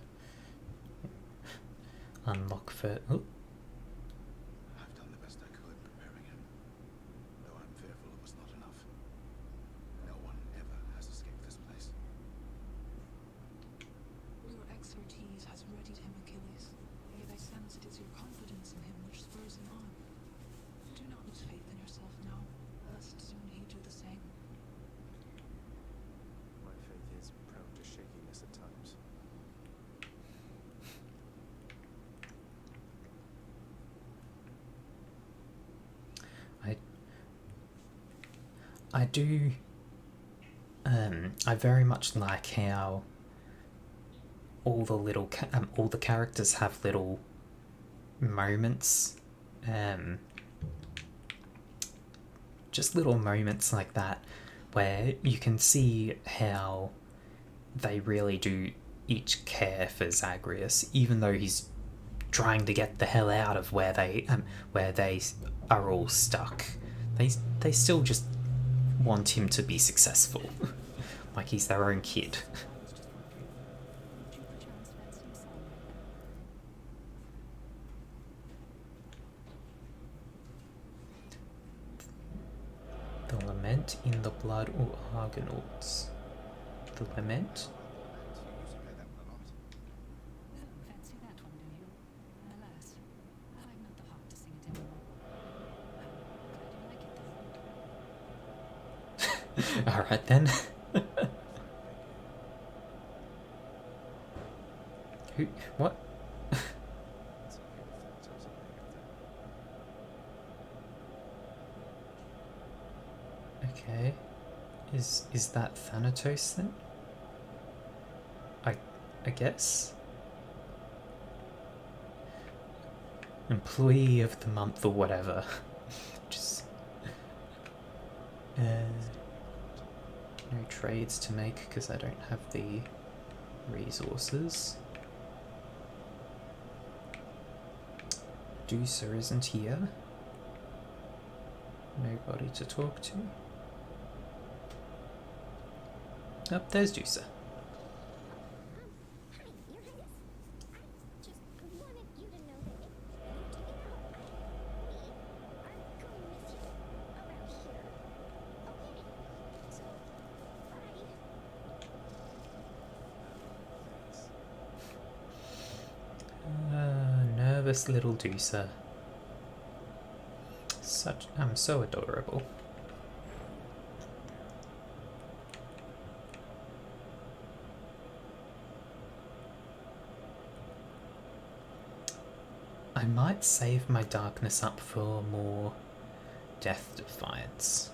Unlock for... Oh, I've done the best I could preparing him, though I'm fearful it was not enough. No one ever has escaped this place. Your expertise has readied him, Achilles. Yet I sense it is your confidence in him which spurs him on. Do not lose faith in yourself now, lest soon he do the same. My faith is prone to shakiness at times. I do... I very much like how all the characters have little moments, just little moments like that, where you can see how they really do each care for Zagreus, even though he's trying to get the hell out of where they are all stuck. They still just want him to be successful, like he's their own kid. The Lament in the Blood of Argonauts. The Lament? You used to play that one a lot. Fancy that one, do you? Alas, I've not the heart to sing it anymore. I'm glad you like it, though. Alright then. Who? What? It's okay with Thanatos and Okay. Is that Thanatos then? I guess? Employee of the month or whatever. Just... no trades to make because I don't have the resources. Deucer isn't here. Nobody to talk to. Oh, there's Deucer. Hi, Your Highness. I just wanted you to know that if you take it out, we are going to miss you around here. Okay, so bye. Nervous little Deucer. So adorable. I might save my darkness up for more Death Defiance.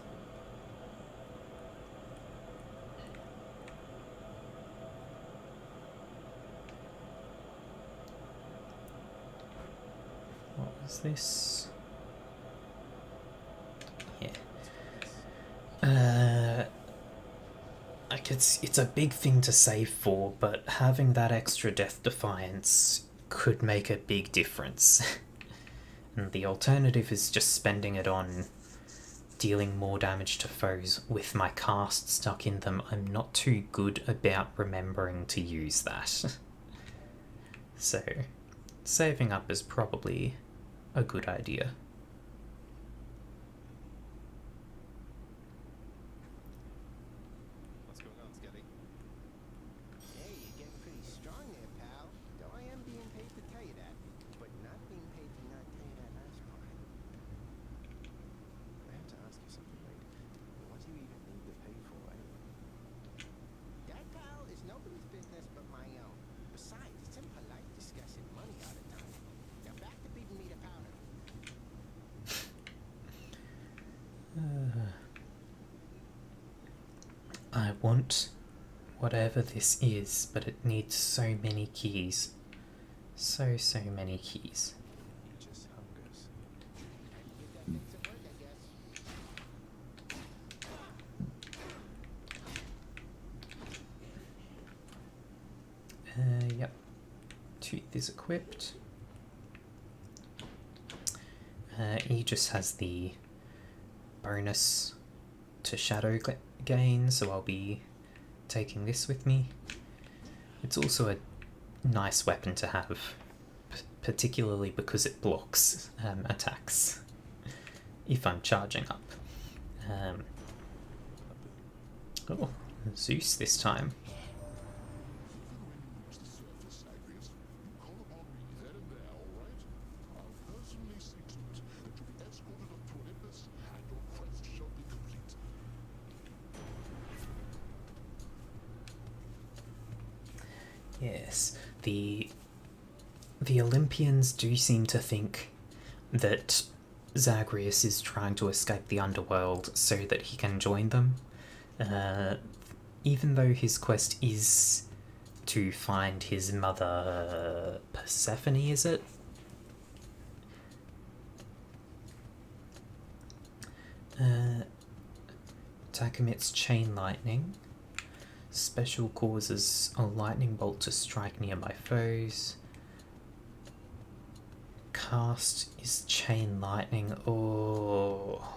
What was this? Yeah. Like it's a big thing to save for, but having that extra Death Defiance could make a big difference. And the alternative is just spending it on dealing more damage to foes with my cast stuck in them. I'm not too good about remembering to use that. So, saving up is probably a good idea. What's going on, Scotty? Hey, you're getting pretty strong there, pal. Though I am being paid to tell you that, but not being paid to not tell you that last part. I have to ask you something, mate. What do you even need the pay for, anyway? That, pal, is no want whatever this is, but it needs so many keys. So many keys. He just hungers. You've got things at work, I guess. Yep. Tooth is equipped. Aegis has the bonus to shadow gain, so I'll be taking this with me. It's also a nice weapon to have, particularly because it blocks attacks if I'm charging up. Oh, Zeus this time. Reach the surface, Agrius. You call upon me then and there, all right? I'll personally see to it that you be escorted up to Olympus, and your quest shall be complete. Yes, the Olympians do seem to think that Zagreus is trying to escape the underworld so that he can join them. Even though his quest is to find his mother Persephone, is it? Attack emits chain lightning. Special causes a lightning bolt to strike nearby foes. Cast is chain lightning. Oh.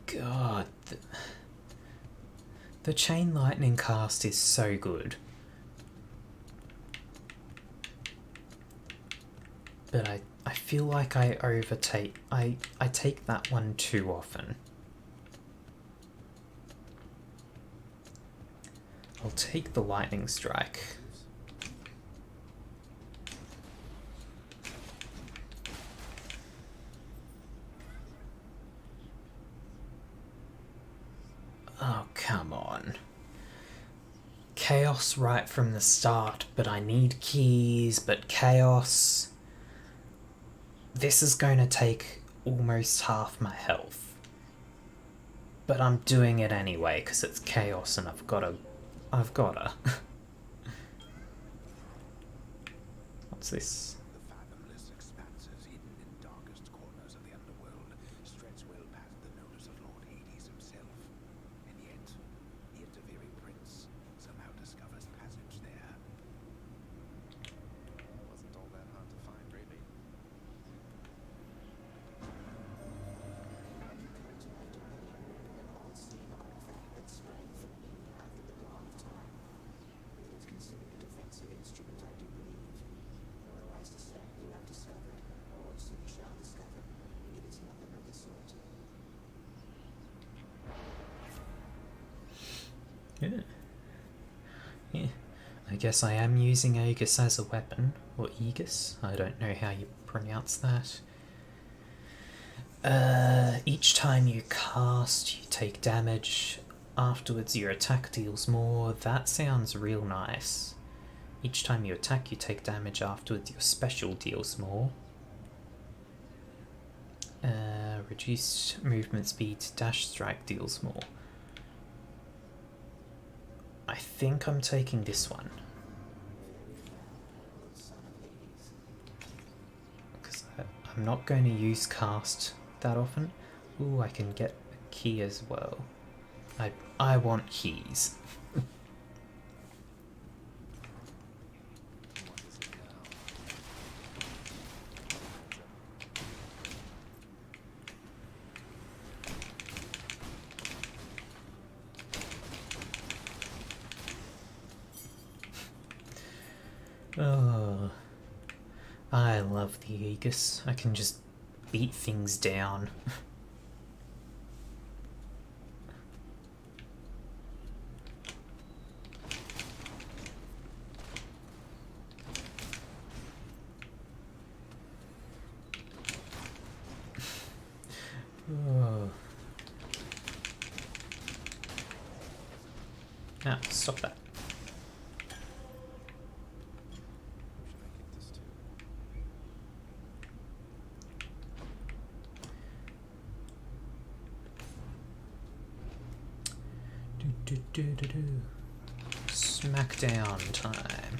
God. The chain lightning cast is so good. But I feel like I take that one too often. I'll take the lightning strike. Oh, come on. Chaos right from the start, but I need keys, but chaos. This is going to take almost half my health. But I'm doing it anyway, because it's chaos and I've gotta. What's this? The fathomless expanses hidden in darkest corners of the underworld stretch well past the notice of Lord Hades himself. And yet, the interfering prince somehow discovers passage there. Wasn't all that hard to find, really. Yeah. Yeah. I guess I am using Aegis as a weapon, or Aegis. I don't know how you pronounce that. Each time you cast, you take damage. Afterwards, your attack deals more. That sounds real nice. Each time you attack, you take damage. Afterwards, your special deals more. Reduced movement speed, dash strike deals more. I think I'm taking this one. Because I'm not going to use cast that often. Ooh, I can get a key as well. I want keys. What is it now? Oh, I love the Aegis. I can just beat things down. Oh. Ah, stop that. Should I get this too? Smackdown time.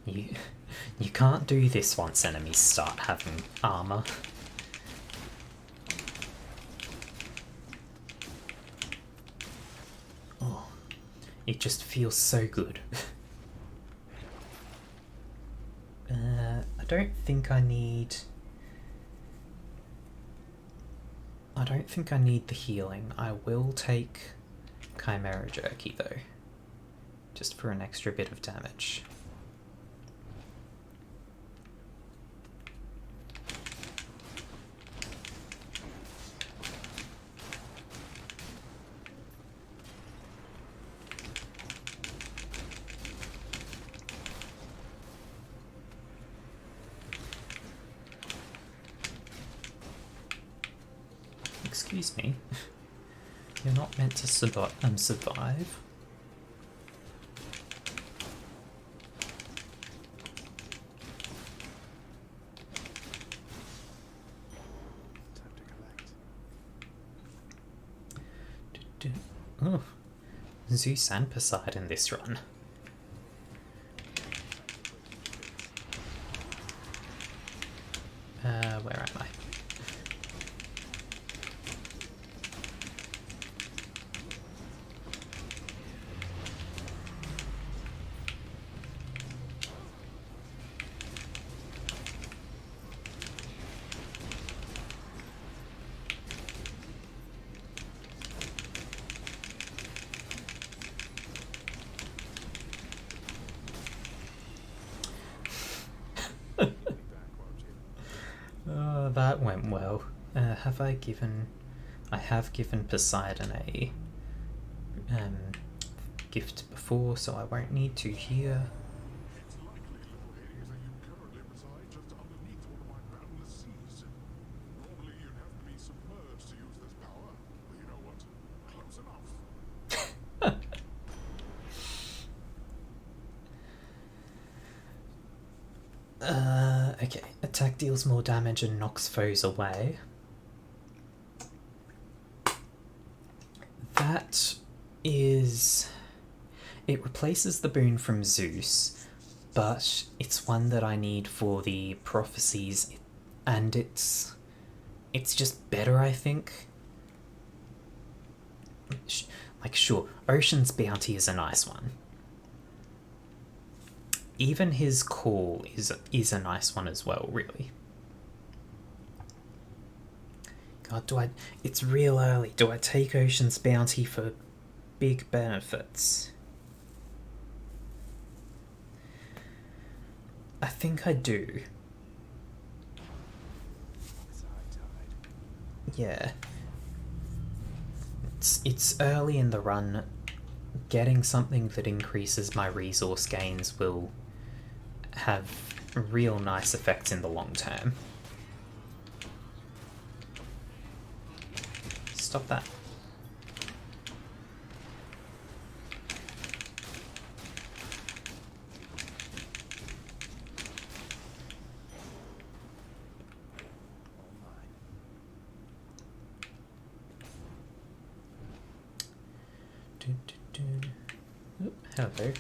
You can't do this once enemies start having armor. Oh, it just feels so good. I don't think I need the healing. I will take Chimera Jerky though, just for an extra bit of damage. Excuse me. You're not meant to survive. Time to collect. Oh, Zeus and Poseidon this run. Where am I? Oh, that went well. Have I given... I have given Poseidon a gift before, so I won't need to here. It's likely, little Hades, that you currently reside just underneath one of my boundless seas. Normally you'd have to be submerged to use this power, but you know what? Close enough. Okay. Attack deals more damage and knocks foes away. That is... It replaces the boon from Zeus, but it's one that I need for the prophecies, and it's just better, I think. Like, sure, Ocean's Bounty is a nice one. Even his call is a nice one as well, really. God, it's real early. Do I take Ocean's Bounty for big benefits? I think I do. It's high tide. Yeah. It's early in the run. Getting something that increases my resource gains will have real nice effects in the long term. Stop that. All mine. Oop, hello.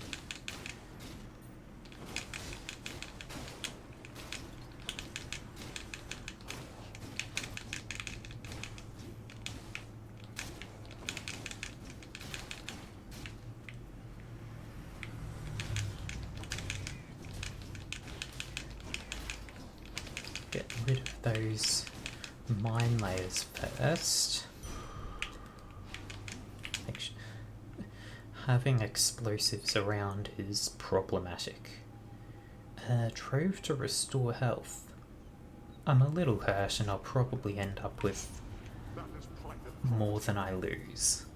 Get rid of those mine layers first. Having explosives around is problematic. Trove to restore health. I'm a little hurt and I'll probably end up with That is private. more than I lose.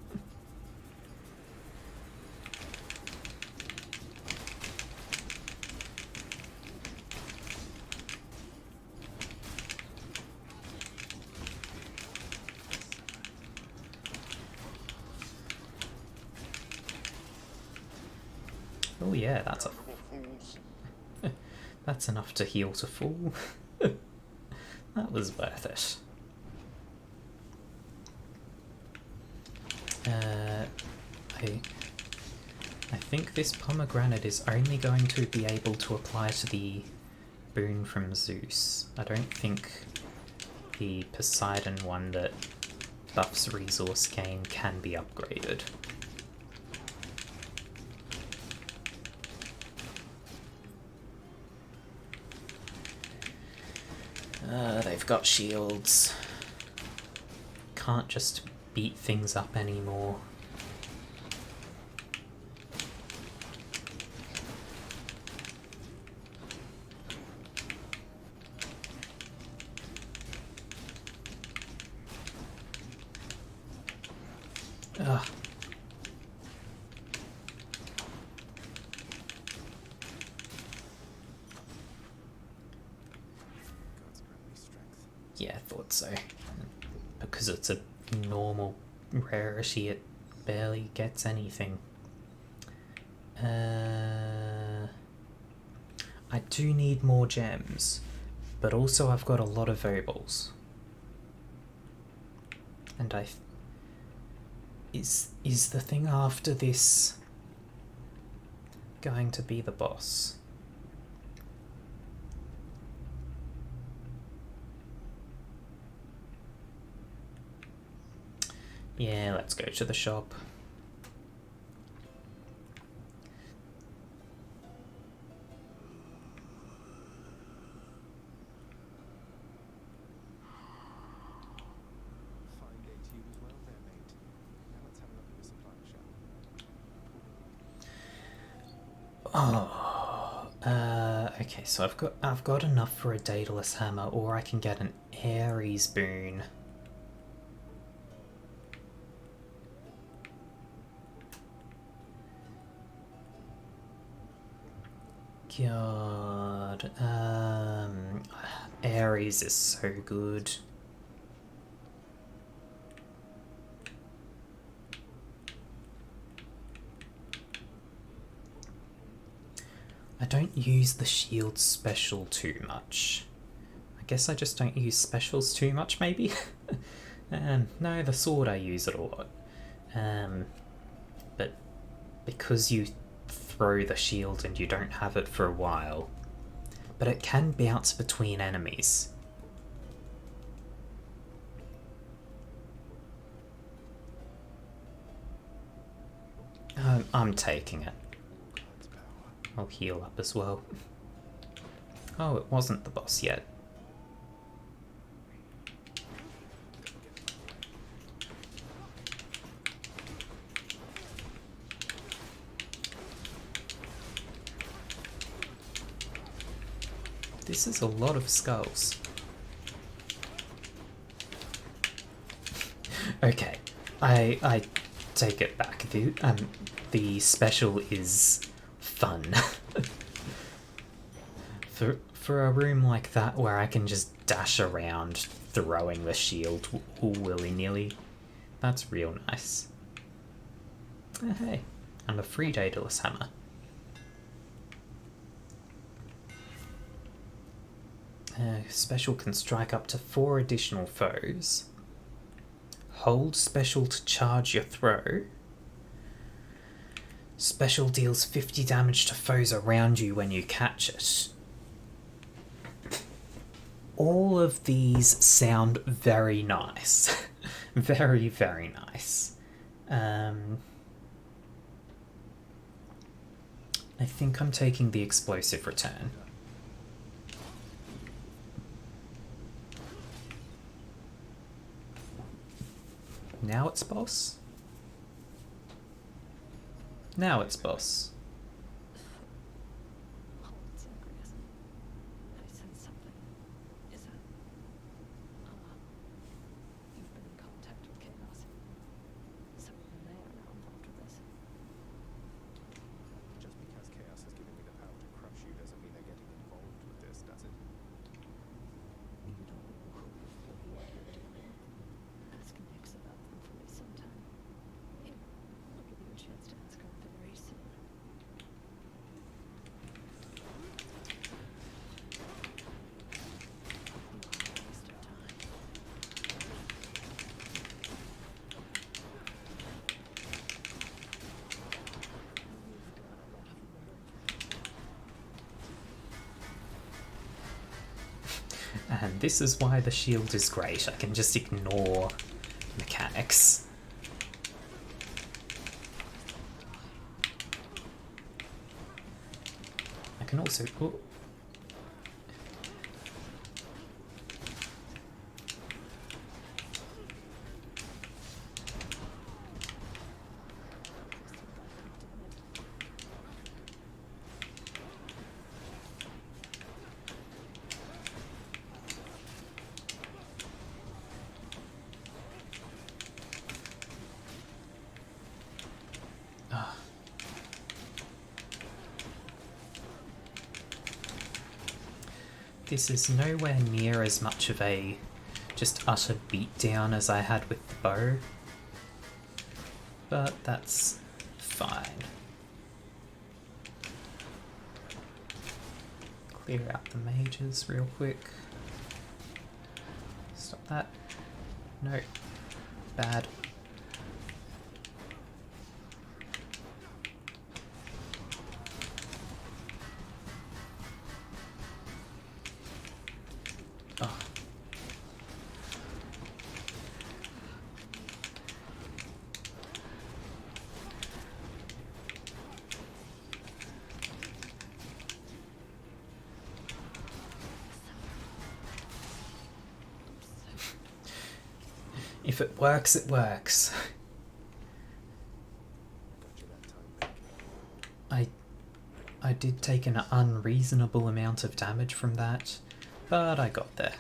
Oh yeah, that's Fools. that's enough to heal to full. That was worth it. I think this pomegranate is only going to be able to apply to the boon from Zeus. I don't think the Poseidon one that buffs resource gain can be upgraded. They've got shields. Can't just beat things up anymore. Ugh. God's grant me strength. Yeah, I thought so. Because it's a normal rarity, it barely gets anything. I do need more gems, but also I've got a lot of variables. And is the thing after this going to be the boss? Yeah, let's go to the shop. Fine day to you as well there, mate. Now let's have a look at the supply shelf. Okay, so I've got enough for a Daedalus hammer, or I can get an Ares boon. God, Ares is so good. I don't use the shield special too much. I guess I just don't use specials too much, maybe? No, the sword I use it a lot. But because you throw the shield and you don't have it for a while, but it can bounce between enemies. I'm taking it. God's power. I'll heal up as well. Oh, it wasn't the boss yet. This is a lot of skulls. Okay, I take it back. The special is fun. For a room like that where I can just dash around throwing the shield all willy-nilly, that's real nice. Hey, and a free Daedalus hammer. Special can strike up to 4 additional foes. Hold special to charge your throw. Special deals 50 damage to foes around you when you catch it. All of these sound very nice. Very, very nice. I think I'm taking the explosive return. Now it's boss? Now it's boss. Hold on, Zacharias. I sense something. Is that... you've been in contact with Chaos. Someone they are now involved with this. Just because Chaos has given me the power to crush you doesn't mean they're getting involved with this, does it? You don't know who or what you're doing. Ask Nyx about them for me sometime. I'll give you a chance to ask her very soon. And this is why the shield is great. I can just ignore mechanics. I can also... Oh. This is nowhere near as much of a just utter beatdown as I had with the bow, but that's fine. Clear out the mages real quick. Stop that. No. Bad. Oh. If it works, it works. I did take an unreasonable amount of damage from that, but I got there.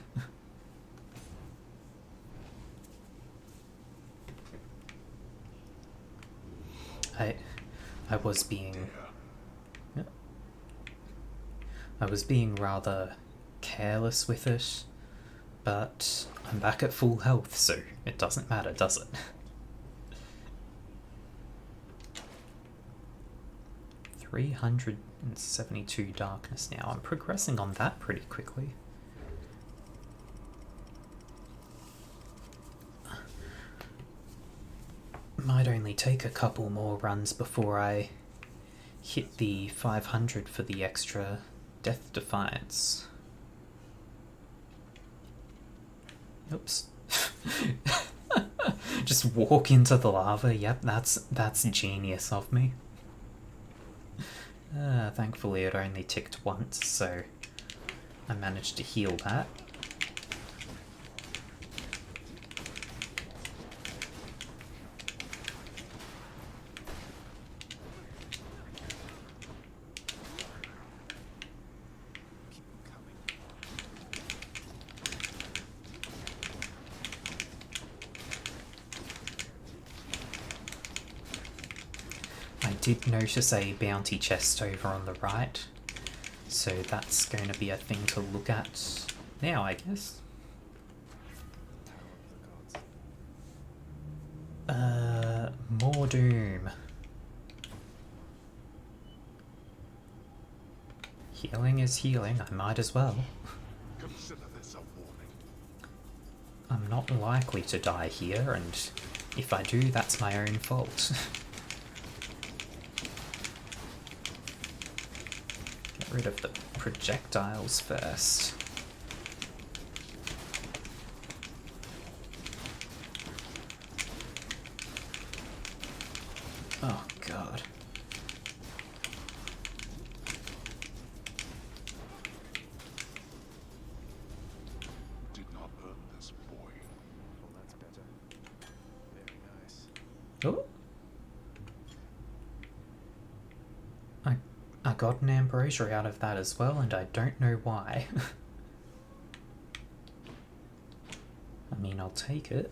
I was being... I was being rather careless with it, but I'm back at full health, so it doesn't matter, does it? 372 darkness now. I'm progressing on that pretty quickly. Might only take a couple more runs before I hit the 500 for the extra Death Defiance. Oops. Just walk into the lava. Yep, that's genius of me. Thankfully it only ticked once, so I managed to heal that. Did notice a bounty chest over on the right, so that's going to be a thing to look at now, I guess. More doom. Healing is healing, I might as well. Consider this a warning. I'm not likely to die here, and if I do, that's my own fault. Rid of the projectiles first. Oh god. Did not earn this, boy. Well, that's better. Very nice. Oh. I got an ambrosia out of that as well, and I don't know why. I mean, I'll take it.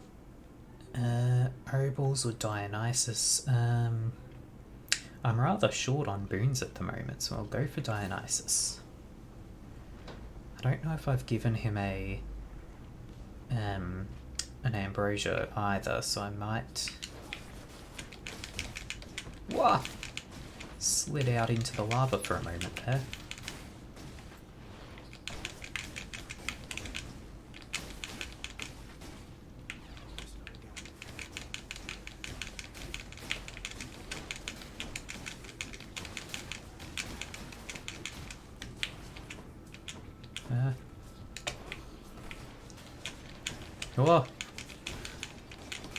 Opals or Dionysus? I'm rather short on boons at the moment, so I'll go for Dionysus. I don't know if I've given him an ambrosia either, so I might... Wah! Slid out into the lava for a moment there. Whoa!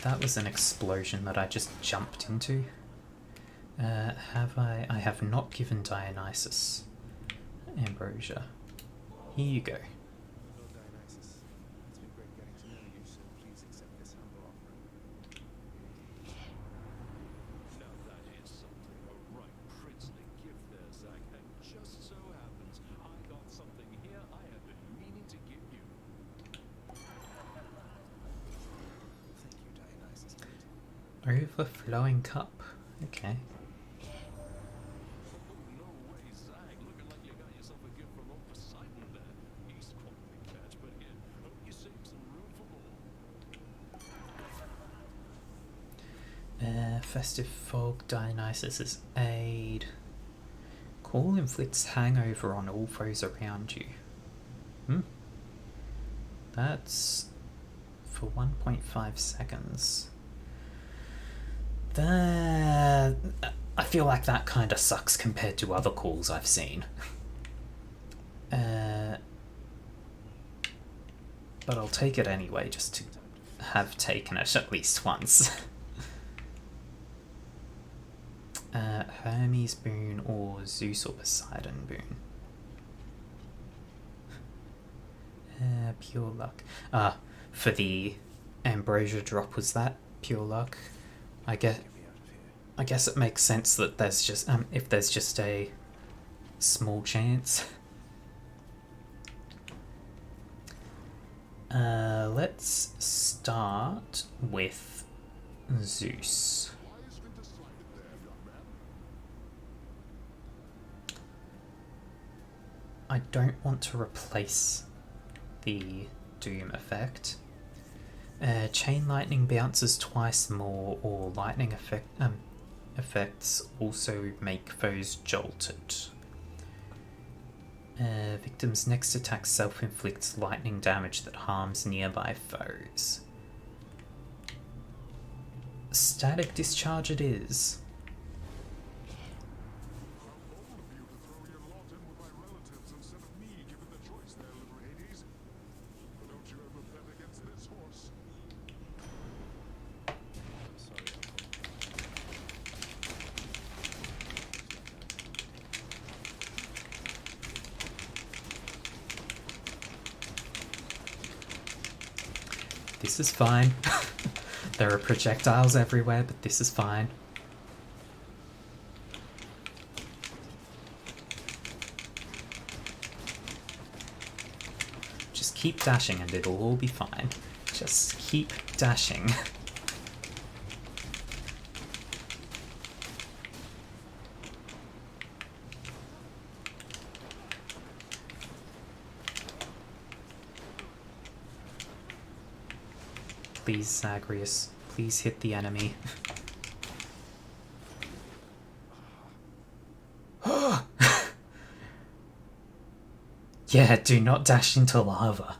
That was an explosion that I just jumped into. Have I? I have not given Dionysus ambrosia. Here you go. Lord Dionysus, it's been great getting to know you, so please accept this humble offering. Now that is something, a right princely gift there, Zack. And just so happens, I got something here I have been meaning to give you. Thank you, Dionysus. Overflowing cup. Okay. No way, Zack. Looking like you got yourself a gift from old Poseidon there. He's quite a big catch, but again, hope you save some room for more. Festive fog, Dionysus's aid. Call inflicts hangover on all foes around you. That's for 1.5 seconds. That, I feel like that kind of sucks compared to other calls I've seen. But I'll take it anyway, just to have taken it at least once. Hermes boon or Zeus or Poseidon boon? Pure luck. For the ambrosia drop, was that pure luck? I guess it makes sense that there's just if there's just a small chance. Let's start with Zeus. I don't want to replace the Doom effect. Chain lightning bounces twice more, or lightning effects also make foes jolted. Victim's next attack self-inflicts lightning damage that harms nearby foes. Static discharge it is. This is fine. There are projectiles everywhere, but this is fine. Just keep dashing and it'll all be fine. Just keep dashing. Please, Zagreus, please hit the enemy. Yeah, do not dash into lava.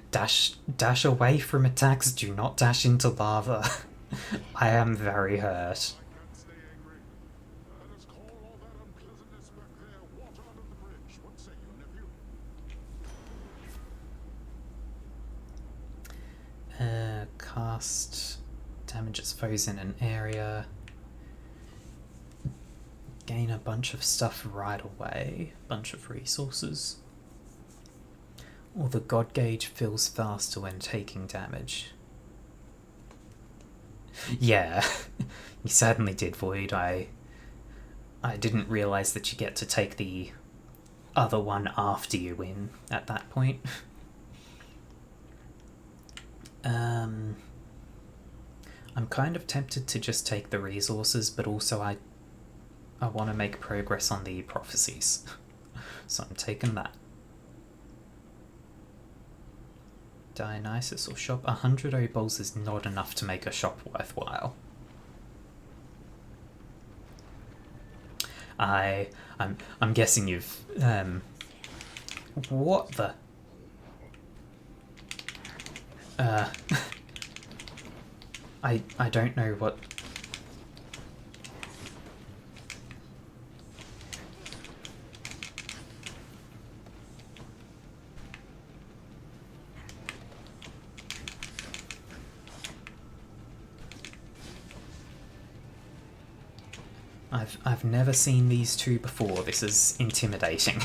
Dash away from attacks, do not dash into lava. I am very hurt. Cast damages foes in an area. Gain a bunch of stuff right away. Bunch of resources. Or the god gauge fills faster when taking damage. Yeah, you certainly did, Void. I didn't realise that you get to take the other one after you win at that point. I'm kind of tempted to just take the resources, but also I want to make progress on the prophecies. So I'm taking that. Dionysus or shop. 100 obols is not enough to make a shop worthwhile. I'm guessing you've what the I don't know what. I've never seen these two before. This is intimidating.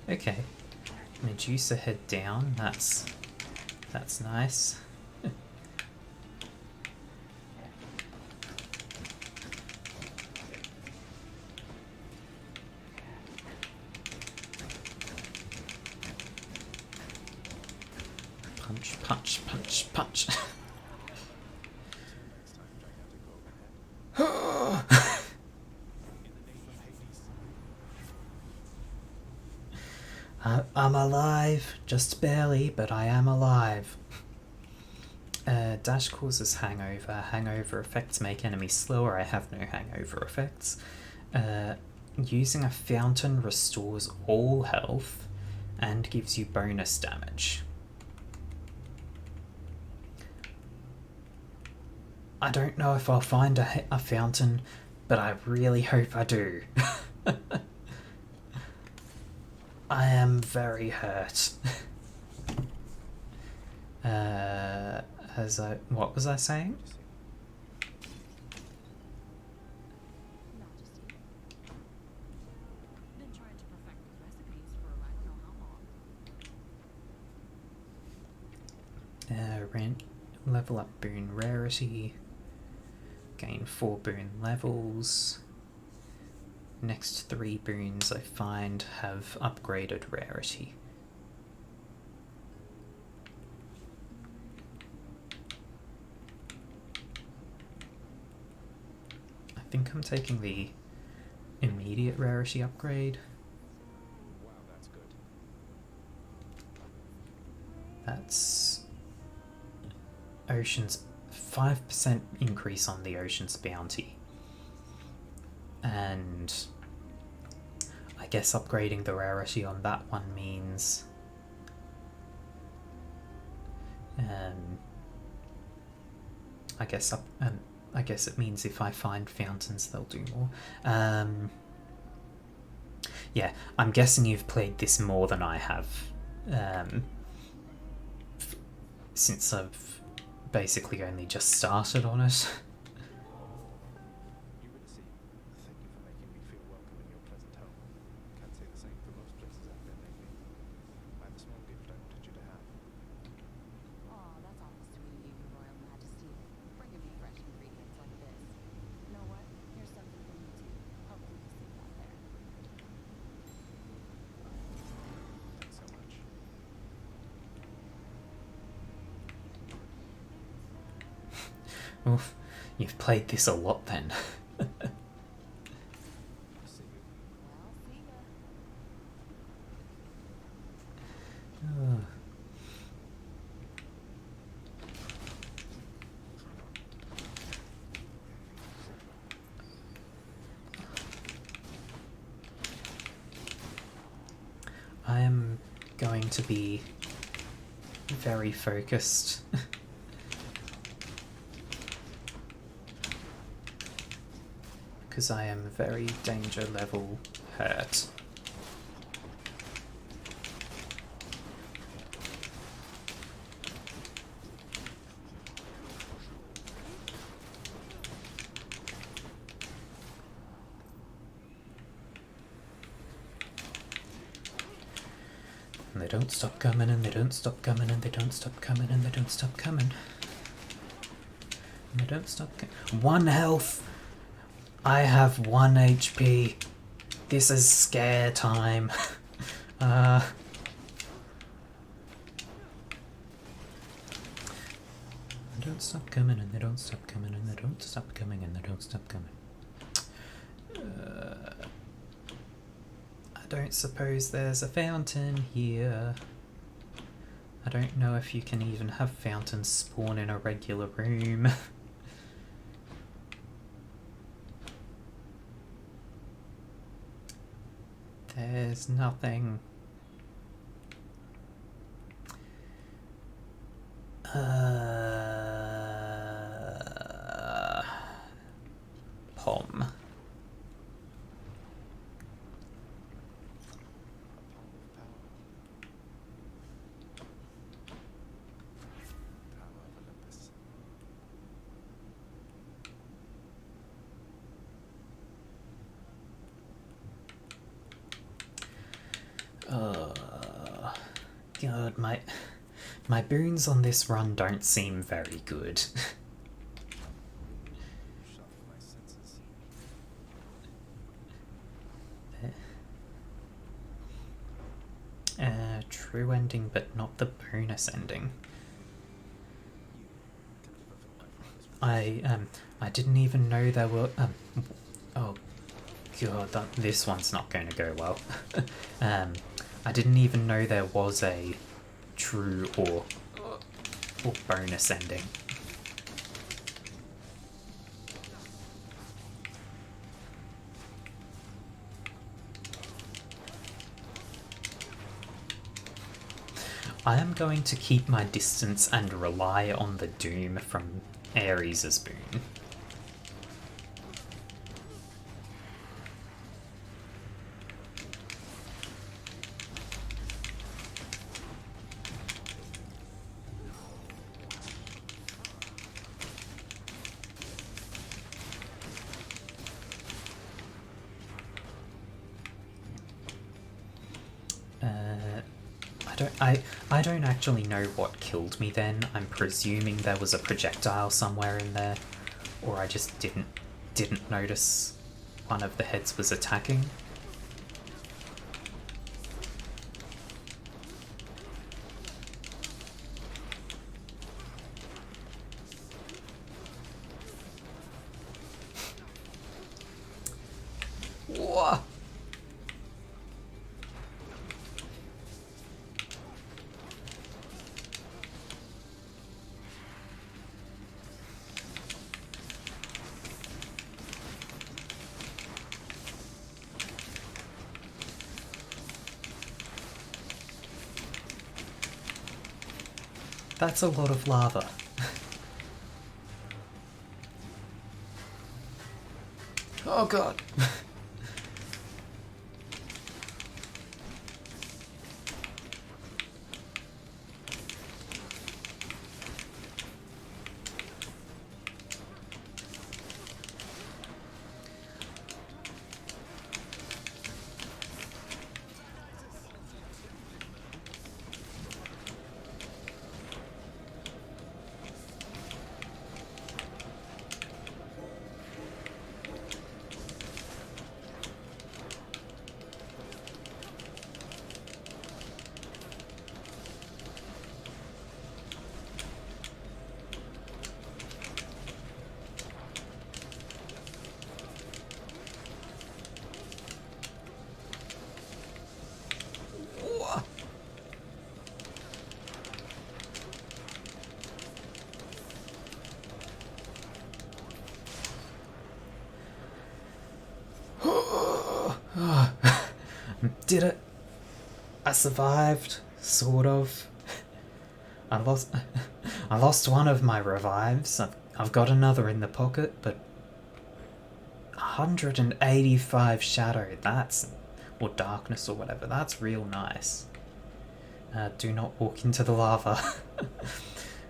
Okay, Medusa head down. That's nice. Punch, punch, punch, punch. I'm alive, just barely, but I am alive. Dash causes hangover. Hangover effects make enemies slower. I have no hangover effects. Using a fountain restores all health and gives you bonus damage. I don't know if I'll find a fountain, but I really hope I do. I am very hurt. What was I saying? Majesty. Been trying to perfect these recipes for I don't know how long. Level up boon rarity. Gain 4 boon levels. Next 3 boons I find have upgraded rarity. I think I'm taking the immediate rarity upgrade. Wow, that's good. That's Ocean's 5% increase on the Ocean's bounty. And I guess upgrading the rarity on that one means I guess it means if I find fountains they'll do more. Yeah, I'm guessing you've played this more than I have, since I've basically only just started on it. Eurydice, thank you for making me feel welcome in your pleasant home. Can't say the same for most places I've been lately. I have a small gift I wanted you to have. Oh, that's awful sweet of you, Your Royal Majesty. Bringing me fresh ingredients like this. You know what? Here's something for you too. Hopefully you see that there. Thanks so much. Oof, you've played this a lot then. See you. Well, see ya. Oh. I am going to be very focused. Because I am very danger level hurt. And they don't stop coming, and they don't stop coming, and they don't stop coming, and they don't stop coming. And they don't stop coming. 1 health! I have 1 HP. This is scare time. They don't stop coming, and they don't stop coming, and they don't stop coming, and they don't stop coming. I don't suppose there's a fountain here. I don't know if you can even have fountains spawn in a regular room. There's nothing. Pom. A palm of power. Tower of Olympus. God, my boons on this run don't seem very good. Sharp my senses. True ending, but not the bonus ending. You can never fill my father's I didn't even know there were oh god, this one's not going to go well. I didn't even know there was a true or bonus ending. I am going to keep my distance and rely on the doom from Ares' boon. I don't actually know what killed me then. I'm presuming there was a projectile somewhere in there, or I just didn't notice one of the heads was attacking. Whoa. That's a lot of lava. Oh god. Did it? I survived, sort of. I lost one of my revives. I've got another in the pocket, but 185 shadow. Or darkness or whatever. That's real nice. Do not walk into the lava.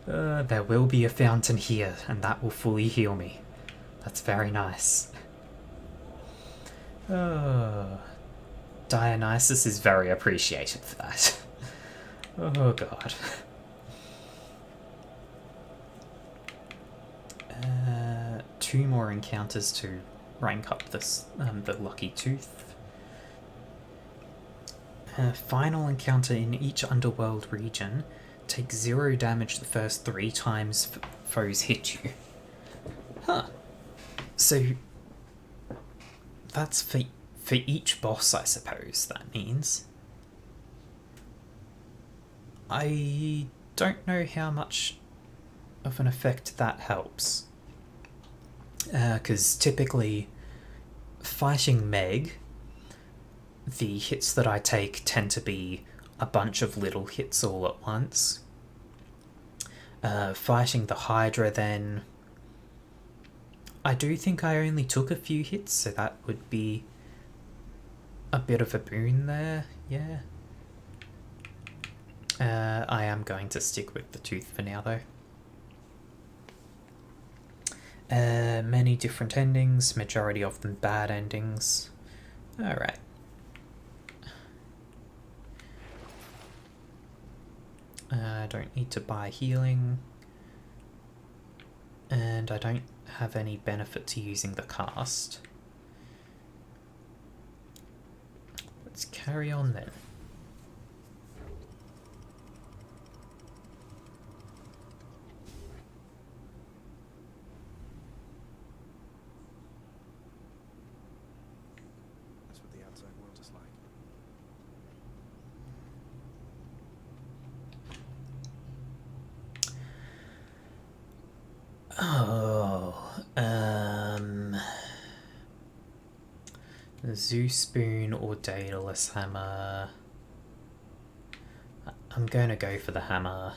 There will be a fountain here, and that will fully heal me. That's very nice. Dionysus is very appreciated for that. Oh god. Two more encounters to rank up this the Lucky Tooth. Final encounter in each underworld region. Take 0 damage the first 3 times foes hit you. Huh. So that's for each boss, I suppose, that means. I don't know how much of an effect that helps. Because typically, fighting Meg, the hits that I take tend to be a bunch of little hits all at once. fighting the Hydra then. I do think I only took a few hits, so that would be a bit of a boon there, yeah. I am going to stick with the tooth for now though. Many different endings, majority of them bad endings. Alright. I don't need to buy healing. And I don't have any benefit to using the cast. Let's carry on then. That's what the outside world is like. Zeus Spoon or Daedalus Hammer. I'm gonna go for the hammer.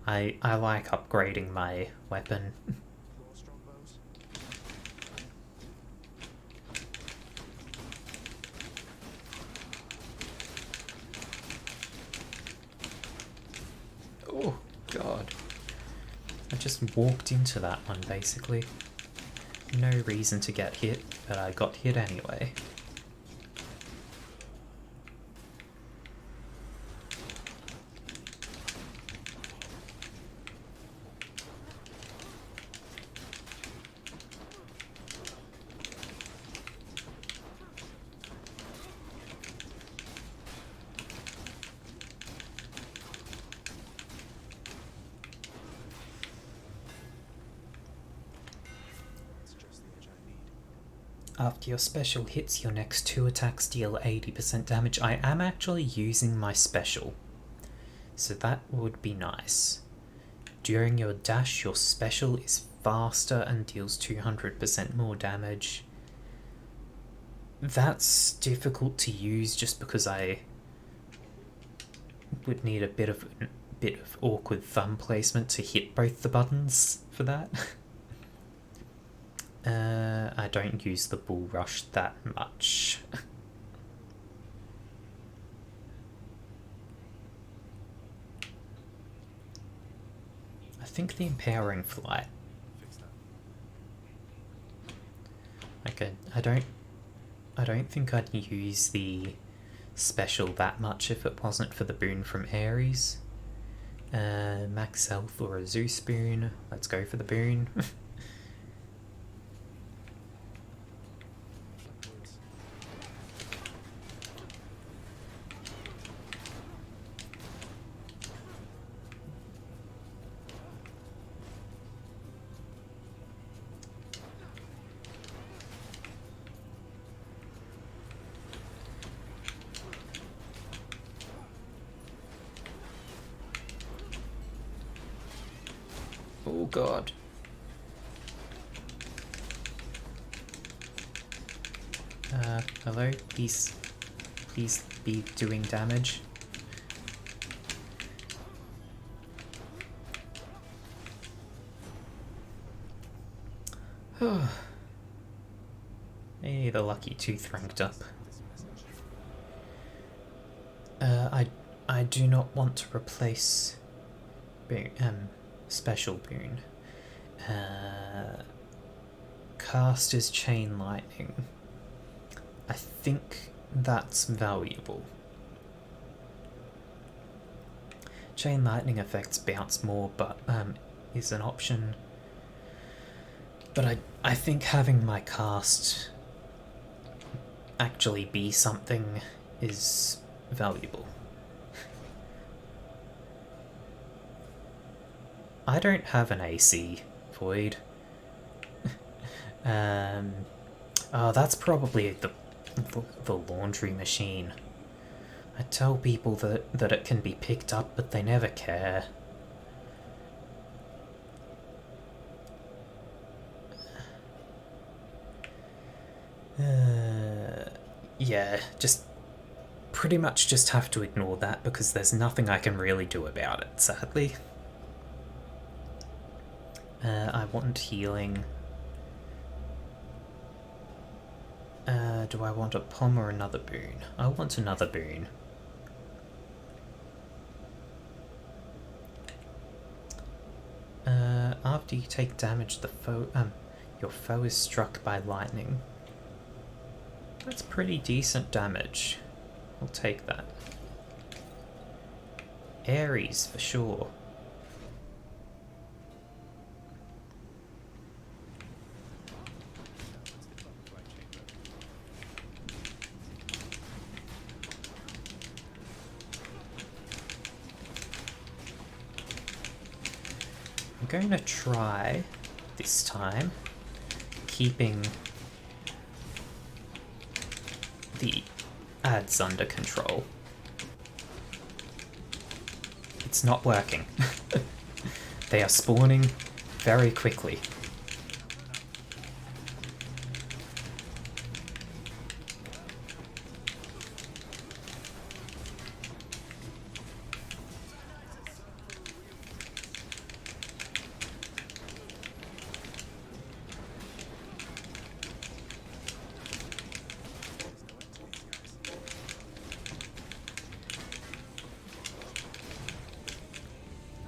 I like upgrading my weapon. More strongbows. Oh god. I just walked into that one basically. No reason to get hit, but I got hit anyway. That's just the edge I need. After your special hits, your next 2 attacks deal 80% damage. I am actually using my special, so that would be nice. During your dash, your special is faster and deals 200% more damage. That's difficult to use just because I would need a bit of awkward thumb placement to hit both the buttons for that. I don't use the Bull Rush that much. I think the Empowering Flight. Fix that. Okay, I don't think I'd use the special that much if it wasn't for the boon from Ares. Max health or a Zeus boon. Let's go for the boon. Flank wheels. Oh god. Hello? Please be doing damage. Hey, the lucky tooth ranked up. This message. I do not want to replace special boon. Cast is Chain Lightning. I think that's valuable. Chain Lightning effects bounce more, but is an option. But I think having my cast actually be something is valuable. I don't have an AC, Void. Oh, that's probably the laundry machine. I tell people that it can be picked up, but they never care. Yeah, just pretty much just have to ignore that because there's nothing I can really do about it, sadly. I want healing. Do I want a pom or another boon? I want another boon. After you take damage, your foe is struck by lightning. That's pretty decent damage. I'll take that. Ares for sure. I'm going to try this time keeping the ads under control. It's not working. They are spawning very quickly.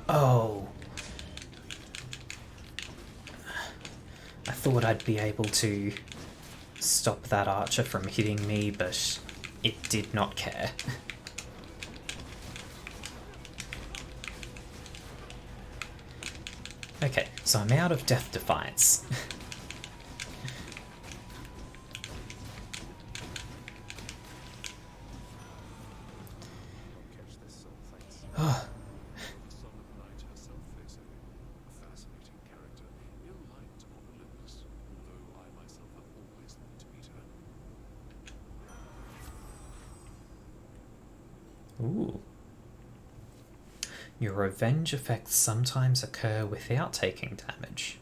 Oh. I thought I'd be able to stop that archer from hitting me, but it did not care. Okay, so I'm out of Death Defiance. Catch this soul, thanks. Oh. The Son of Night herself, they say. A fascinating character, ill-liked on Olympus, although I myself have always wanted to meet her. Ooh. Your revenge effects sometimes occur without taking damage.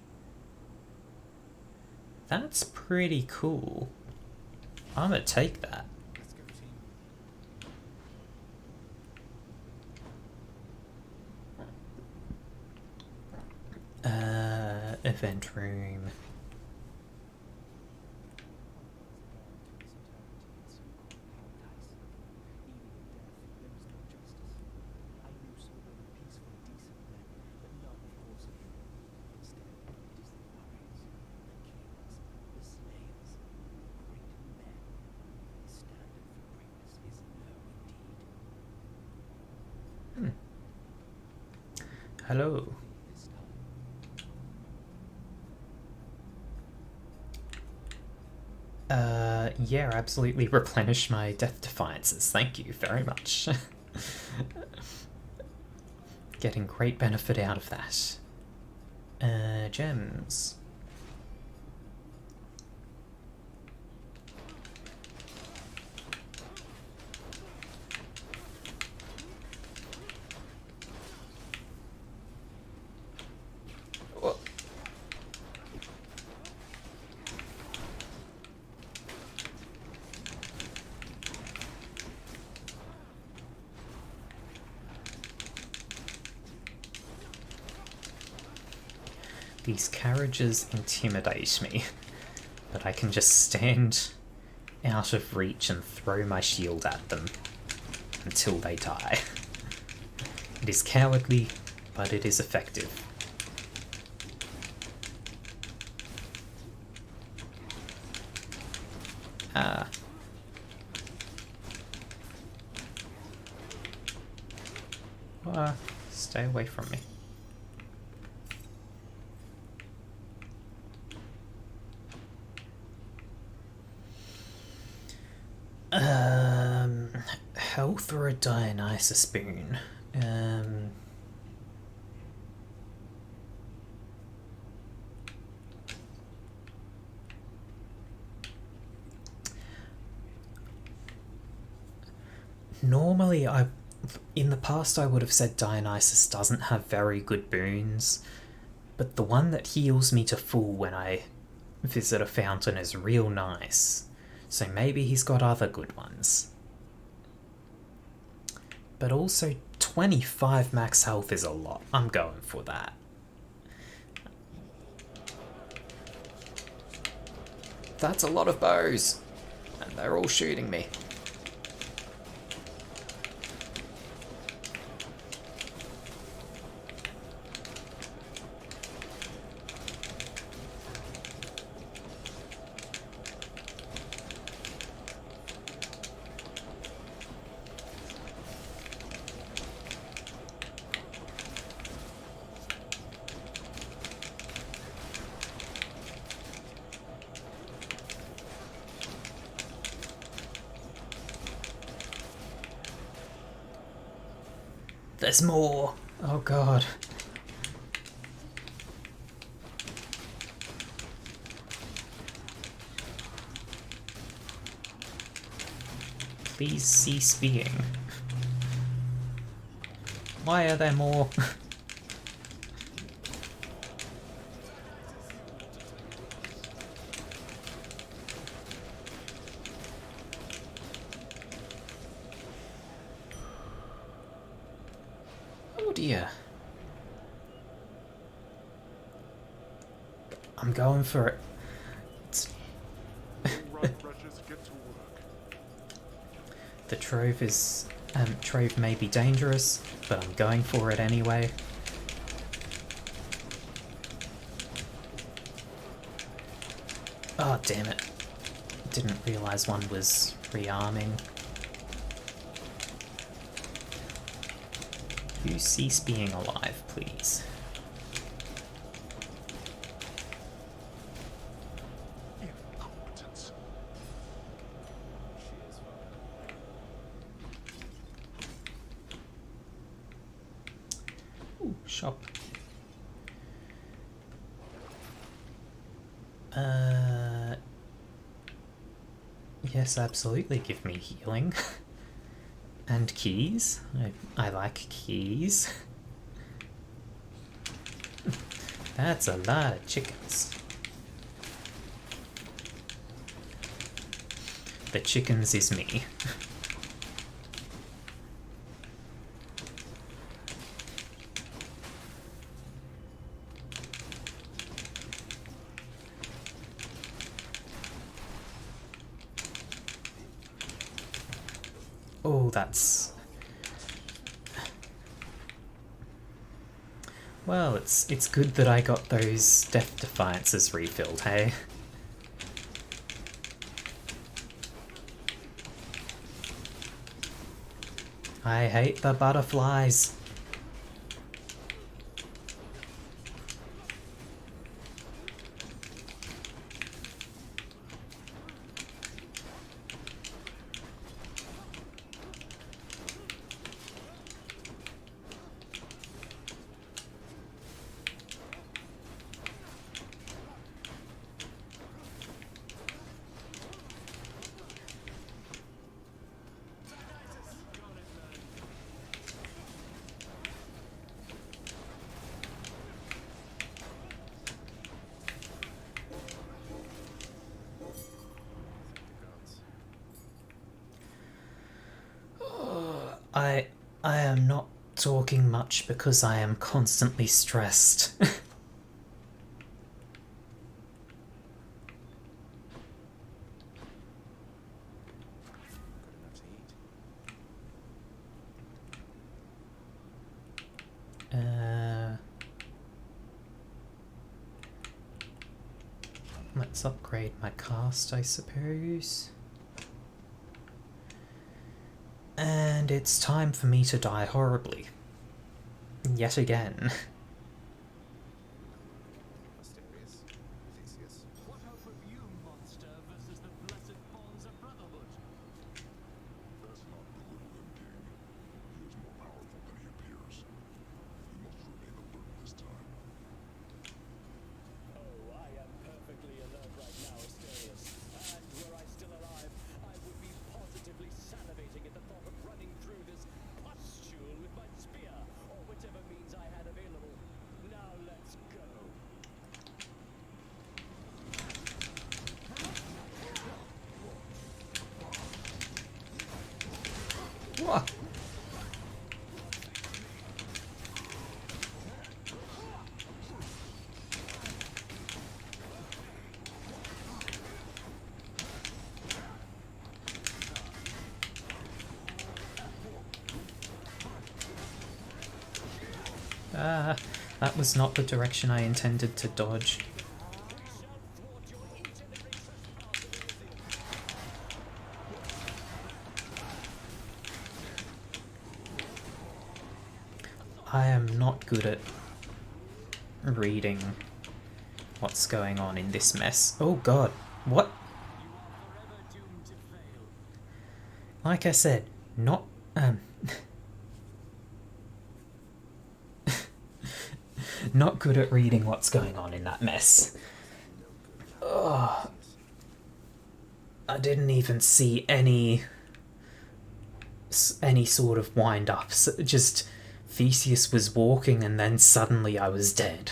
That's pretty cool. I'm gonna take that. Let's go, team. Event room. Hello. Yeah, absolutely replenish my Death Defiances. Thank you very much. Getting great benefit out of that. Gems. These carriages intimidate me, but I can just stand out of reach and throw my shield at them until they die. It is cowardly, but it is effective. Ah. Stay away from me. Health or a Dionysus boon? Normally, in the past I would have said Dionysus doesn't have very good boons, but the one that heals me to full when I visit a fountain is real nice, so maybe he's got other good ones. But also 25 max health is a lot. I'm going for that. That's a lot of bows. And they're all shooting me. There's more. Oh god. Please cease being. Why are there more? Oh dear. I'm going for it. The trove may be dangerous, but I'm going for it anyway. Oh damn it. Didn't realise one was rearming. You cease being alive, please. Incompetence. She is fine. Ooh, shop. Yes, absolutely, give me healing. And keys. I like keys. That's a lot of chickens. The chickens is me. Oh, that's... Well, it's good that I got those Death Defiances refilled, hey? I hate the butterflies. I am not talking much because I am constantly stressed. Good enough to eat. Let's upgrade my cast, I suppose. And it's time for me to die horribly. Yet again. Mysterious. Theseus. What hope have you, monster, versus the blessed bonds of brotherhood? Best not belittle him, King. He is more powerful than he appears. We must remain alert this time. Oh, I am perfectly alert right now, Asterius. And were I still alive, I would be positively salivating at the thought of running through this pustule with my spear, or whichever means I had available. Now let's go. Whoa. That was not the direction I intended to dodge. I am not good at reading what's going on in this mess. Oh god, what? Like I said, not not good at reading what's going on in that mess. Oh, I didn't even see any sort of wind-ups. Just Theseus was walking and then suddenly I was dead.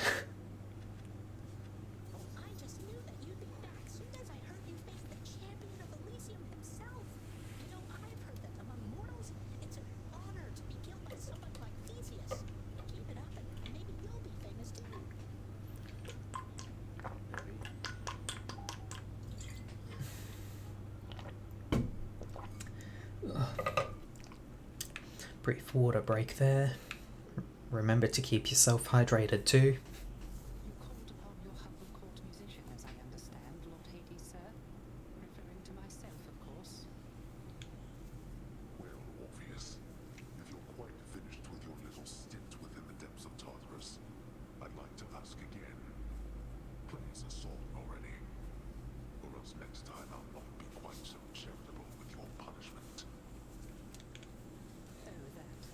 I just knew that you'd be back soon as I heard you face the champion of Elysium himself. You know, I've heard that among mortals, it's an honor to be killed by someone like Theseus. Keep it up and maybe you'll be famous too. Brief water break there. Remember to keep yourself hydrated too. You called upon your humble court musician, as I understand, Lord Hades, sir. Referring to myself, of course. Well, Orpheus, if you're quite finished with your little stint within the depths of Tartarus, I'd like to ask again. Please assault already, or else next time I'll not be quite so charitable with your punishment. Oh, that.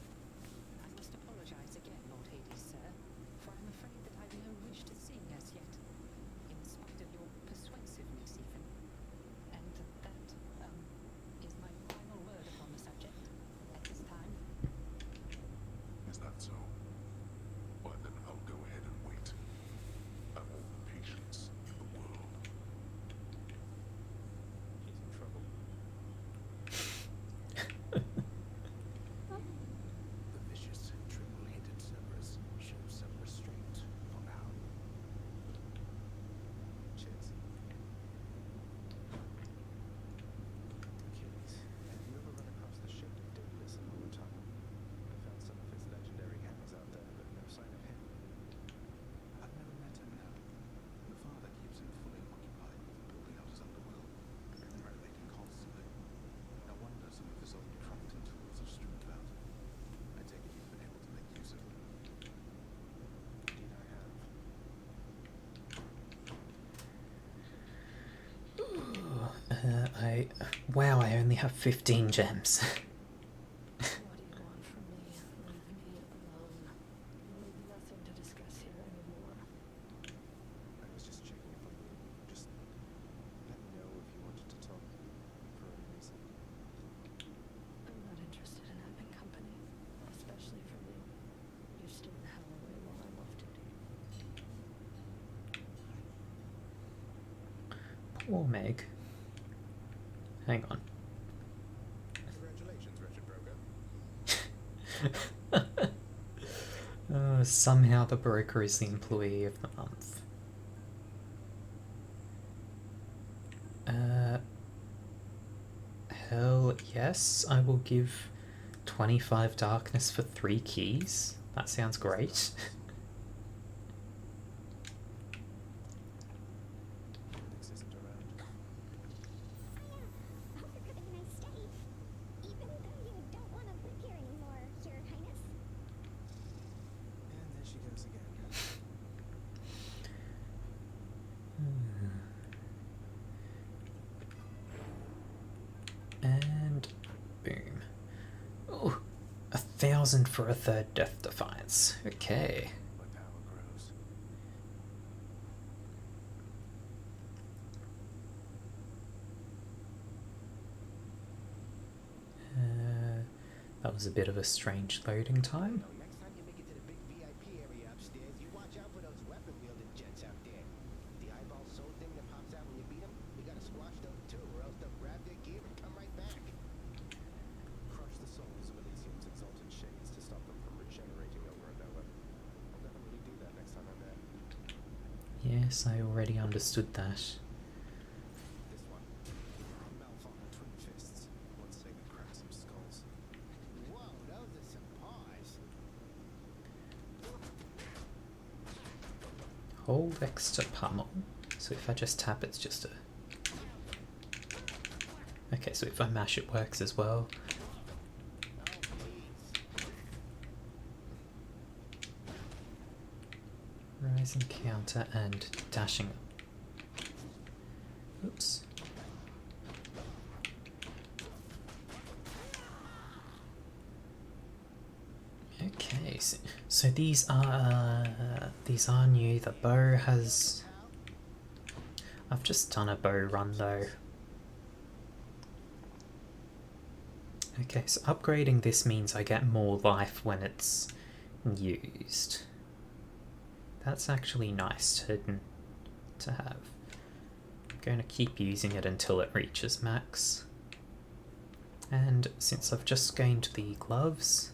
I must apologize again, Lord Hades, sir, for I'm afraid that I've no wish to sing as yet, in spite of your persuasiveness even. And that, is my final word upon the subject at this time. Is that so? Why then I'll go ahead and wait. Have all the patience in the world. He's in trouble. The vicious, triple-headed Cerberus shows some restraint for now. Cheers. Achilles, have you ever run across the ship Daedalus in Moloton? I found some of his legendary hammers out there, but no sign of him. I've never met him now. The father keeps him fully occupied with building out his underworld and renovating constantly. No wonder some of his old trumpet and tools are strewn about. I take it you've been able to make use of them. Indeed I have. Wow, I only have 15 gems. What do you want from me? Leave me alone. We've nothing to discuss here anymore. I was just checking up on you. Just let me know if you wanted to talk for any reason. I'm not interested in having company, especially from you. You're staying the hell away while I'm off duty. Poor Meg. Hang on. Congratulations, Wretched Broker. Somehow the broker is the employee of the month. Hell yes, I will give 25 darkness for 3 keys. That sounds great. Felix isn't around. How are they gonna stay? Even though you don't want to live here anymore, Your Highness. And there she goes again. And boom. Oh, 1,000 for a 3rd Death Defiance. Okay. My power grows. That was a bit of a strange loading time. No, next time you make it to the big VIP area upstairs, you watch out for those weapon-wielding jets out there. The eyeball soul thing that pops out when you beat them, you gotta squash those too, or else they'll grab their gear and come right back. Crush the souls of Elysium's exalted shades to stop them from regenerating over and over. I'll definitely do that next time I'm there. Yes, I already understood that. This one. Malphon and Twin Fists. Once say we cracked some skulls. Whoa, those are some paws. Hold X to pummel. So if I just tap, it's just a... Okay, so if I mash, it works as well. Rising counter and dashing. Oops. Okay, so these are new. The bow has... I've just done a bow run though. Okay, so upgrading this means I get more life when it's used. That's actually nice to have. I'm going to keep using it until it reaches max. And since I've just gained the gloves...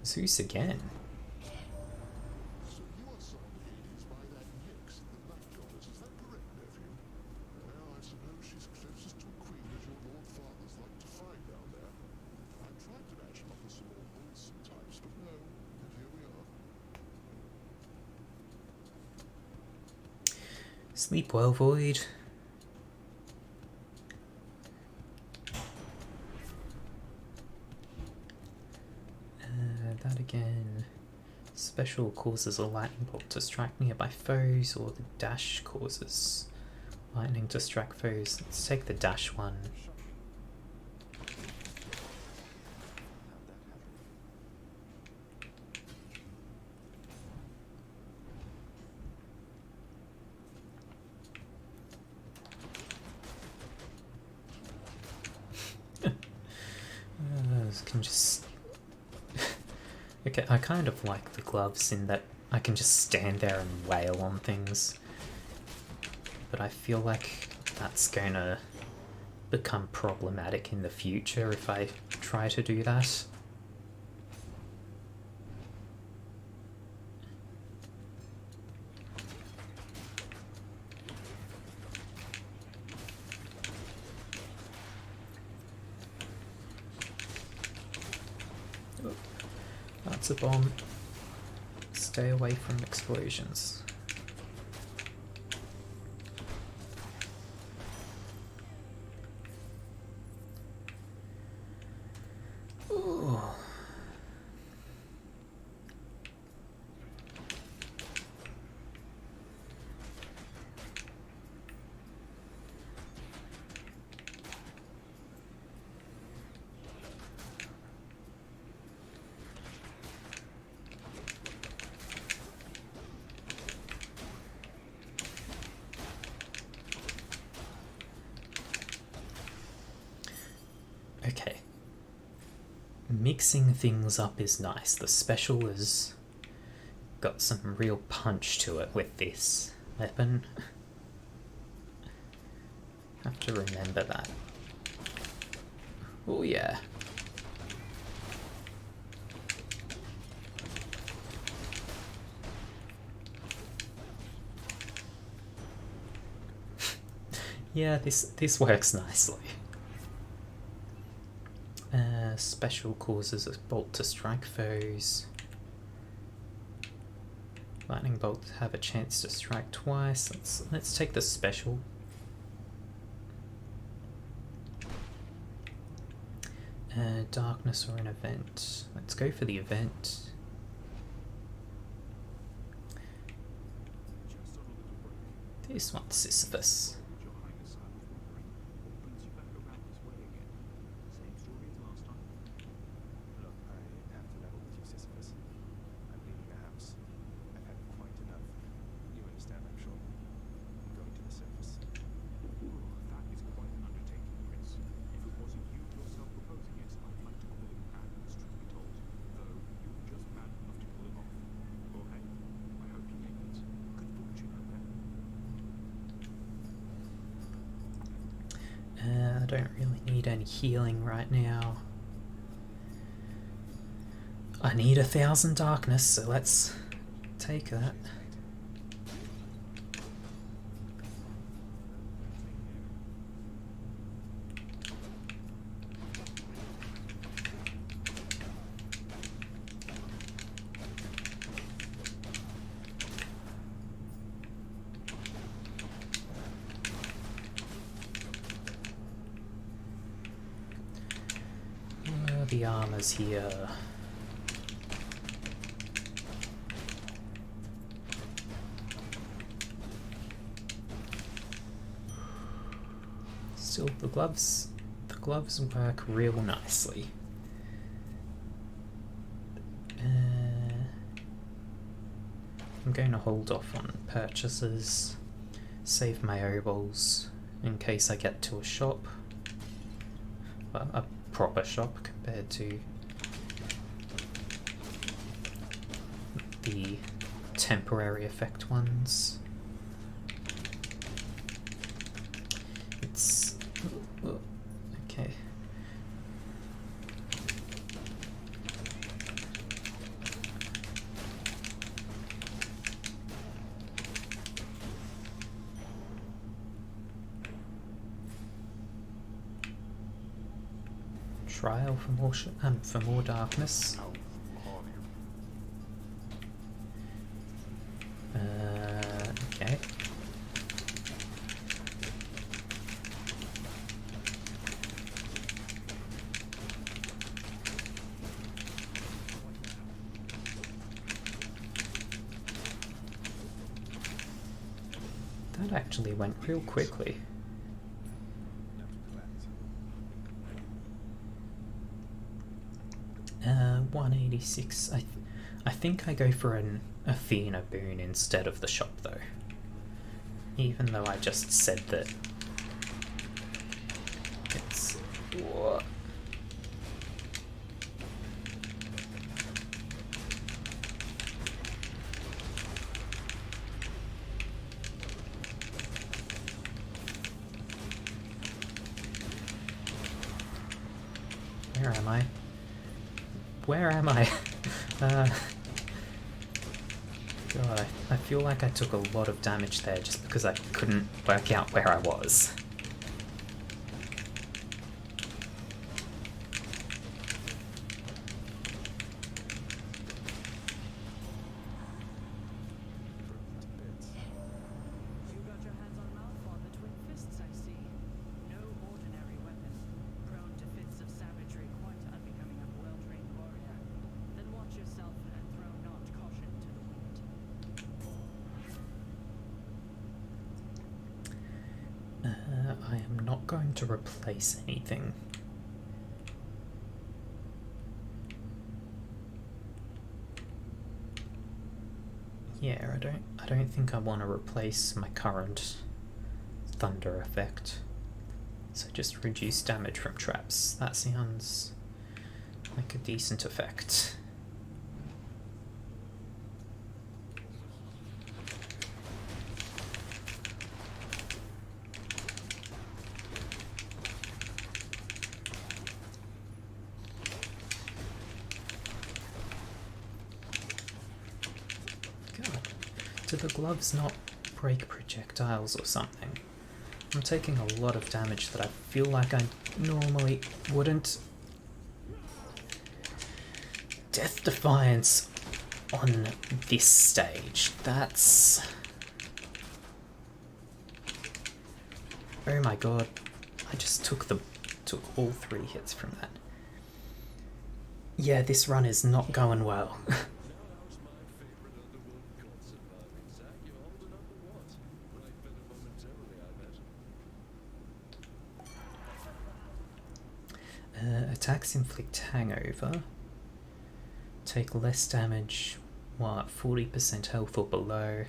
Zeus again. So you are son Hades by that Nyx, the Night Goddess, is that correct, nephew? Well, I suppose she's closest to a queen as your lord fathers like to find down there. I tried to match him up with some more wholesome types, but no, and here we are. Sleep well, Void. That again. Special causes a lightning bolt to strike nearby foes, or the dash causes lightning to strike foes. Let's take the dash one. Can just... Okay, I kind of like the gloves in that I can just stand there and wail on things. But I feel like that's gonna become problematic in the future if I try to do that. That's a bomb. Stay away from explosions. Ooh. Okay. Mixing things up is nice. The special has got some real punch to it with this weapon. Have to remember that. Oh yeah. Yeah, this works nicely. Special causes a bolt to strike foes. Lightning bolt have a chance to strike twice. Let's take the special. Darkness or an event. Let's go for the event. Just on a little break. This one's Sisyphus. Would your highness I was wondering, what brings you back around this way again? Same story as last time? Look, I have to level with you, Sisyphus. I'm leaving the house. I've had quite enough. You understand, I'm sure. I'm going to the surface. Ooh, that is quite an undertaking, Prince. If it wasn't you yourself proposing it, I'd like to call it madness, truth be told. Though, you're just mad enough to pull it off. Well, hey, I hope you make it. Good fortune out there. I don't really need any healing right now. I need 1,000 darkness, so let's take that. the armor's here. Still, the gloves work real nicely. I'm going to hold off on purchases, save my obols in case I get to a shop. Well, a proper shop compared to the temporary effect ones. It's okay. Trial for more darkness. How hard are you? Okay. That actually went real quickly. 186. I think I go for an Athena boon instead of the shop though. Even though I just said that it's what? Where am I? Where am I? God, I feel like I took a lot of damage there just because I couldn't work out where I was. You got your hands on a mouthful, the twin fists, I see. No ordinary weapon. Prone to fits of savagery, quite unbecoming of a well-trained warrior. Then watch yourself and throw not caution to the wind. I am not going to replace anything. Yeah, I don't think I want to replace my current thunder effect. So just reduce damage from traps. That sounds like a decent effect. Do the gloves not break projectiles or something? I'm taking a lot of damage that I feel like I normally wouldn't. Death Defiance on this stage. That's... Oh my god. I just took all 3 hits from that. Yeah, this run is not going well. Attacks inflict hangover. Take less damage while at 40% health or below.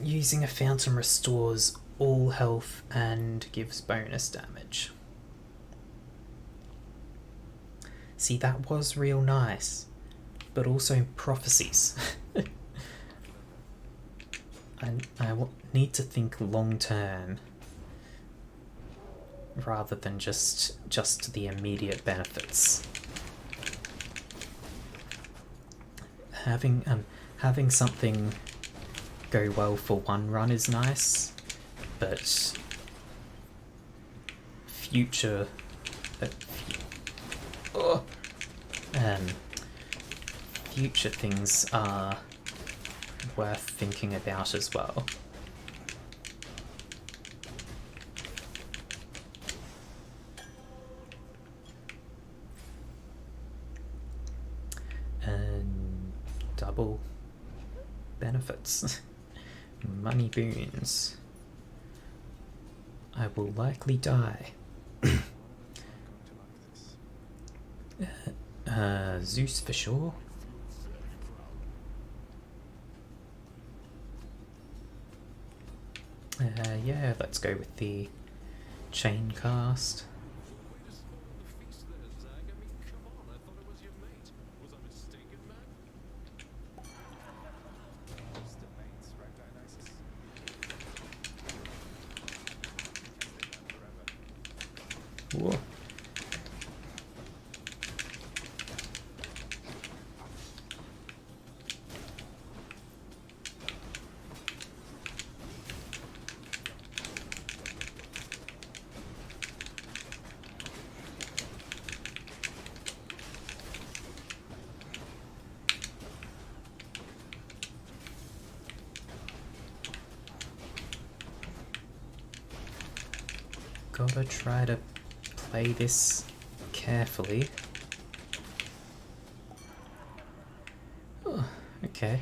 Using a fountain restores all health and gives bonus damage. See, that was real nice, but also prophecies. I need to think long term rather than just the immediate benefits. Having something go well for one run is nice, but future future things are worth thinking about as well. double benefits. Money boons. I will likely die. Zeus for sure. Yeah, let's go with the chain cast. Mr. Bates, right, Dionysus? Forever. Whoa. Gotta try to play this carefully. Oh, okay.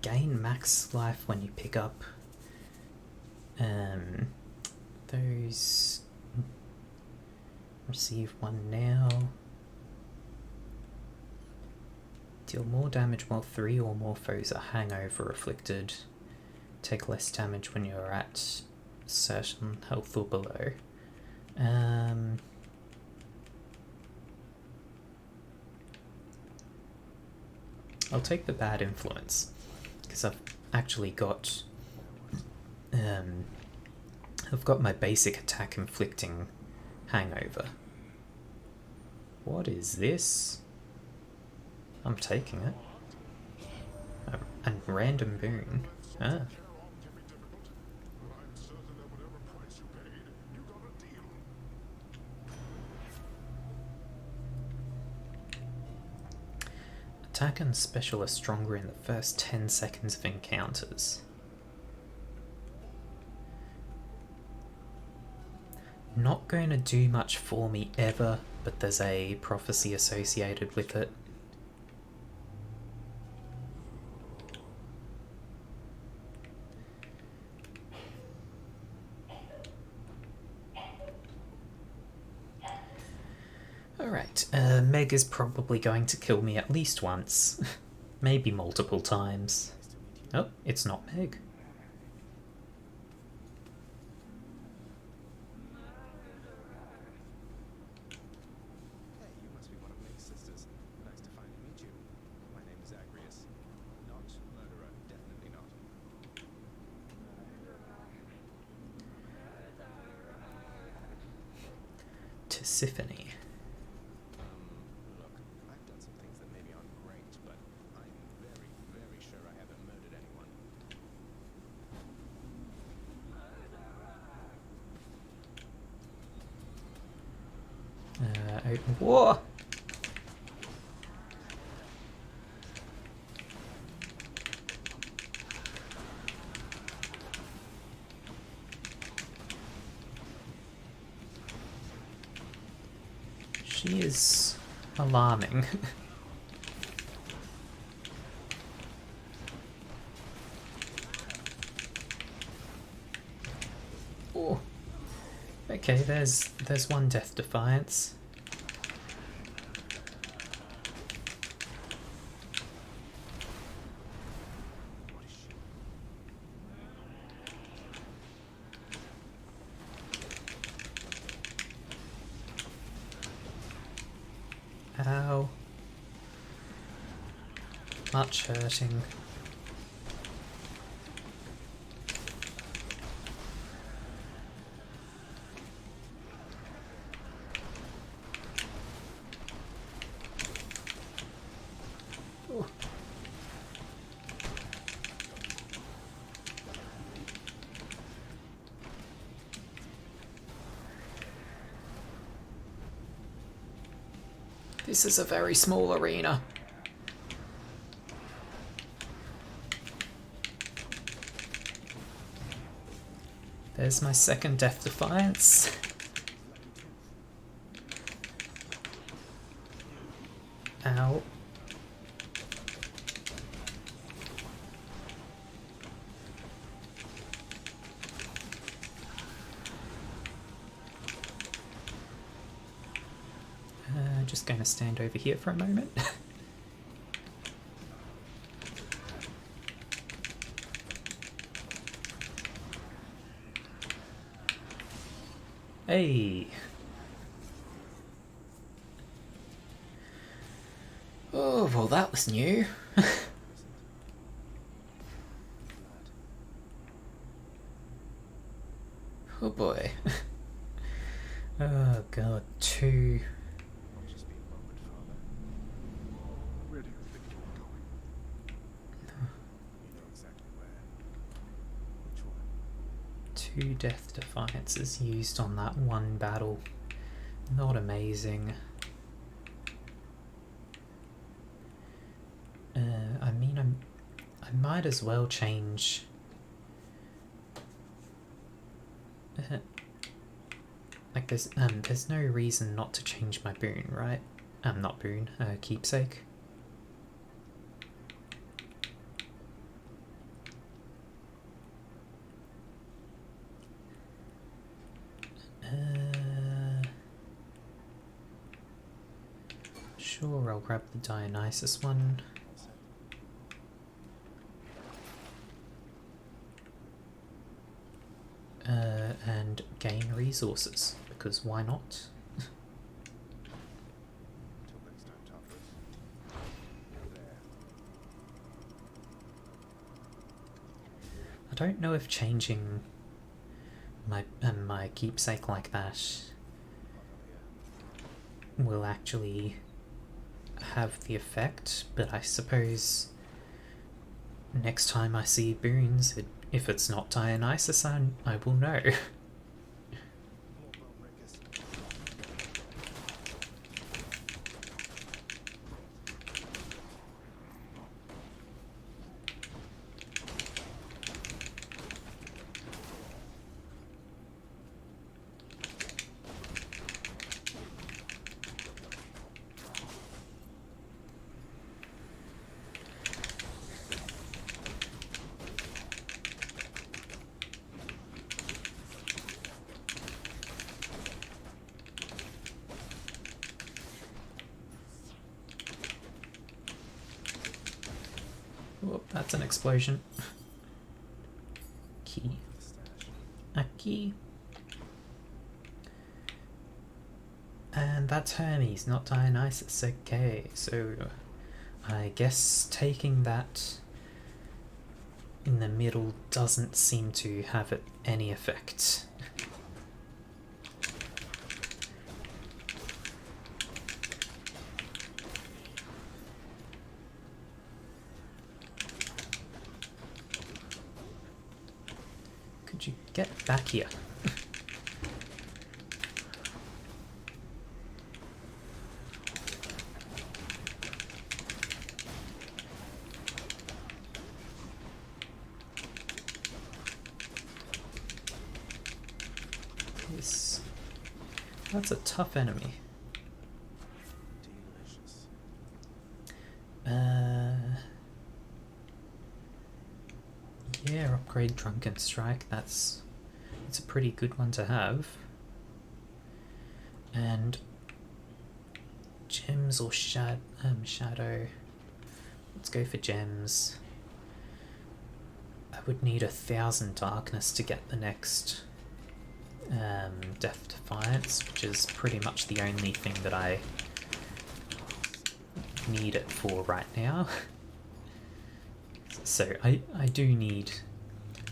Gain max life when you pick up those. Receive one now. Deal more damage while 3 or more foes are hangover afflicted. Take less damage when you're at certain health or below. I'll take the bad influence because I've actually got I've got my basic attack inflicting hangover. What is this? I'm taking it. And random boon. Ah. Attack and special are stronger in the first 10 seconds of encounters. Not going to do much for me ever, but there's a prophecy associated with it. Alright, Meg is probably going to kill me at least once. Maybe multiple times. Oh, it's not Meg. Hey, you must be one of Meg's sisters. Nice to finally meet you. My name is Zagreus. Not murderer, definitely not. Tisiphone. Look, I've done some things that maybe aren't great, but I'm very, very sure I haven't murdered anyone. Whoa! She is alarming. Oh. Okay, there's one Death Defiance. Ow. Much hurting. Ooh. This is a very small arena. There's my second Death Defiance. Ow. Just going to stand over here for a moment. Hey! Oh, well that was new. Oh boy. Oh god, 2. I'll just be a moment, Father. Where do you think you're going? You know exactly where. Which one? 2 Death Defiances used on that one battle. Not amazing. I mean, I might as well change. Like there's no reason not to change my boon, right? Not boon, keepsake. Sure, I'll grab the Dionysus one. And gain resources, because why not? Until next time, Toppers. There. I don't know if changing my my keepsake like that will actually have the effect, but I suppose next time I see boons, if it's not Dionysus, I will know. More bone breakers. Whoop, that's an explosion. Key. A key. And that's Hermes, not Dionysus. Okay, so I guess taking that in the middle doesn't seem to have any effect. Could you get back here? That's a tough enemy. Delicious. Yeah, upgrade Drunken Strike. It's a pretty good one to have. And gems or shadow. Let's go for gems. I would need 1,000 darkness to get the next Death Defiance, which is pretty much the only thing that I need it for right now. So I do need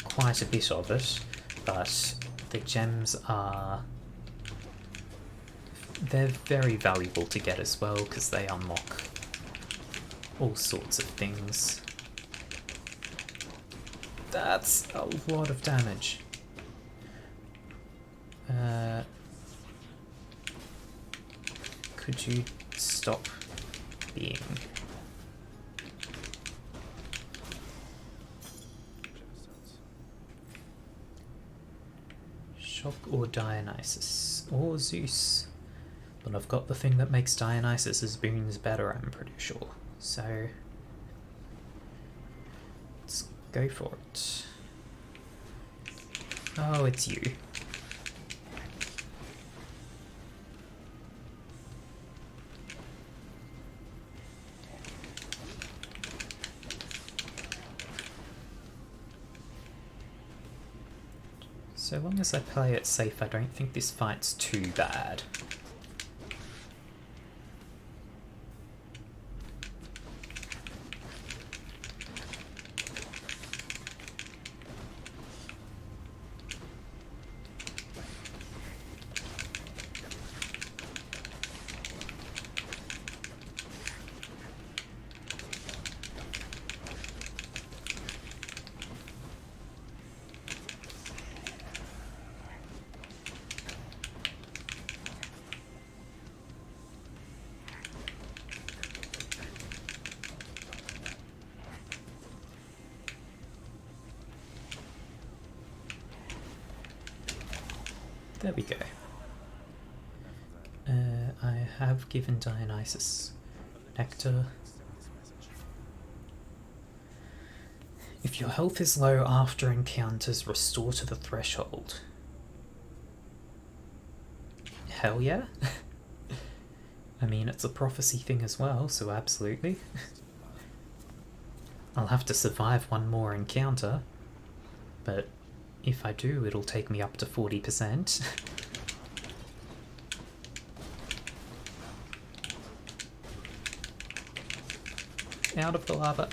quite a bit of it, but the gems they're very valuable to get as well, because they unlock all sorts of things. That's a lot of damage. Could you stop being... Gemstones. Shock or Dionysus? Or Zeus? But I've got the thing that makes Dionysus's boons better, I'm pretty sure. So let's go for it. Oh, it's you. So long as I play it safe, I don't think this fight's too bad. There we go. I have given Dionysus nectar. If your health is low after encounters, restore to the threshold. Hell yeah. I mean, it's a prophecy thing as well, so absolutely. I'll have to survive one more encounter, but if I do, it'll take me up to 40%. Out of the lava.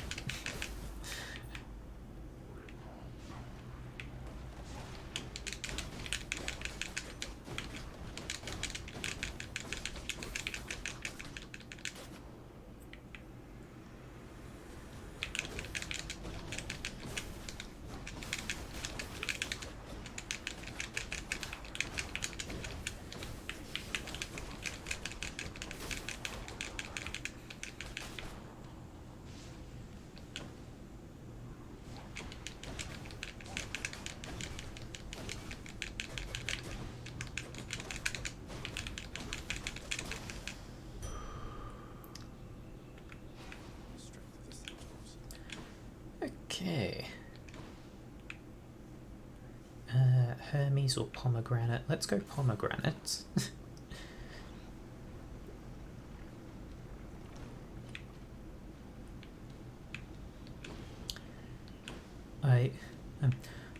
Okay. Hermes or pomegranate? Let's go pomegranate.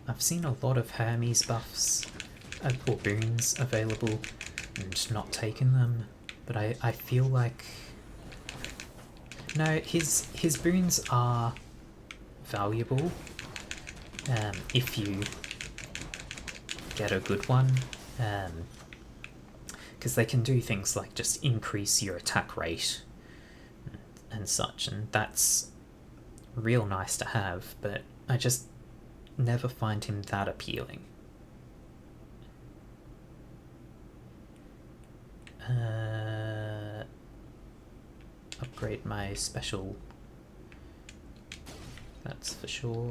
I've seen a lot of Hermes buffs or boons available and not taken them, but I feel like no, his boons are valuable if you get a good one, because they can do things like just increase your attack rate and such, and that's real nice to have, but I just never find him that appealing. Upgrade my special, that's for sure.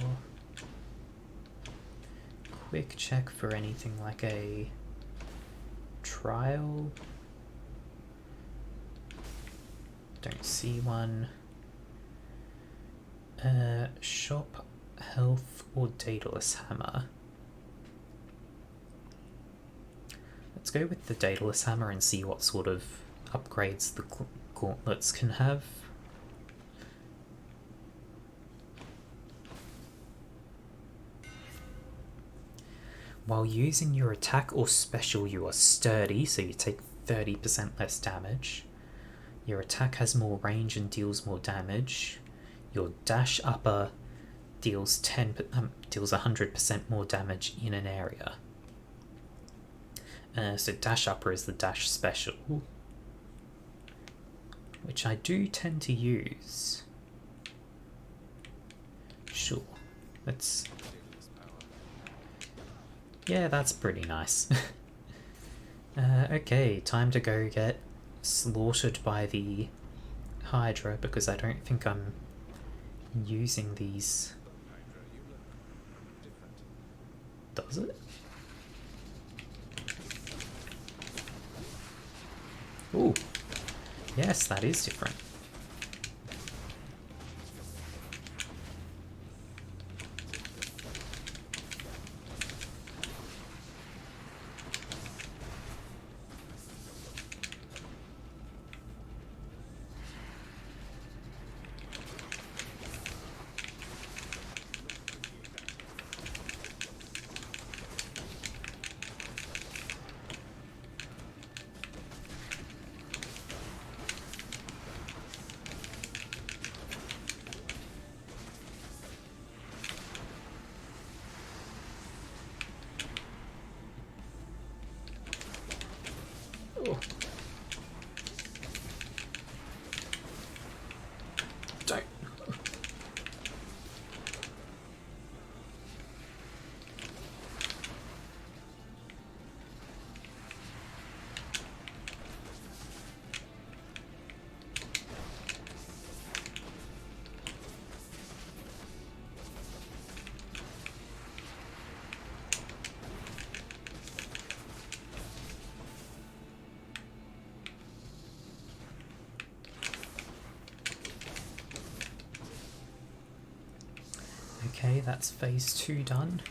Quick check for anything like a trial. Don't see one. Shop, health, or Daedalus hammer. Let's go with the Daedalus hammer and see what sort of upgrades the gauntlets can have. While using your attack or special, you are sturdy, so you take 30% less damage. Your attack has more range and deals more damage. Your dash upper deals 100% more damage in an area. So dash upper is the dash special, which I do tend to use. Sure, let's. Yeah, that's pretty nice. Okay, time to go get slaughtered by the Hydra, because I don't think I'm using these. Does it? Ooh. Yes, that is different. Oh. Don't. Okay, that's phase 2 done.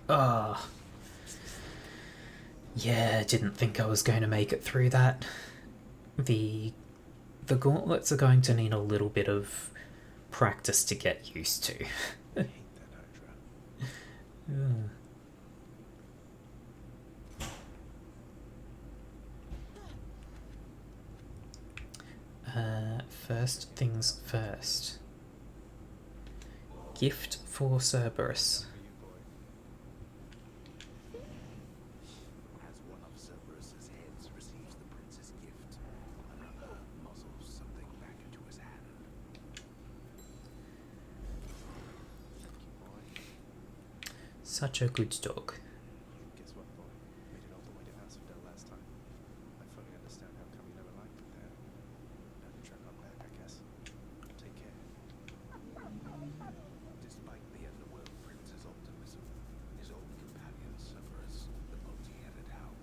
Ah. Yeah, didn't think I was going to make it through that. The gauntlets are going to need a little bit of practice to get used to. I hate that Hydra. First things first. Gift for Cerberus. For you, boy. As one of Cerberus's heads receives the prince's gift, another muzzles something back into his hand. Thank you, boy. Such a good dog. Guess what, boy? Made it all the way to Asphodel last time. I fully understand how come you never liked it there. Now to try not back, I guess. Take care. Despite the Underworld Prince's optimism, his old companion Cerberus, the multi-headed hound,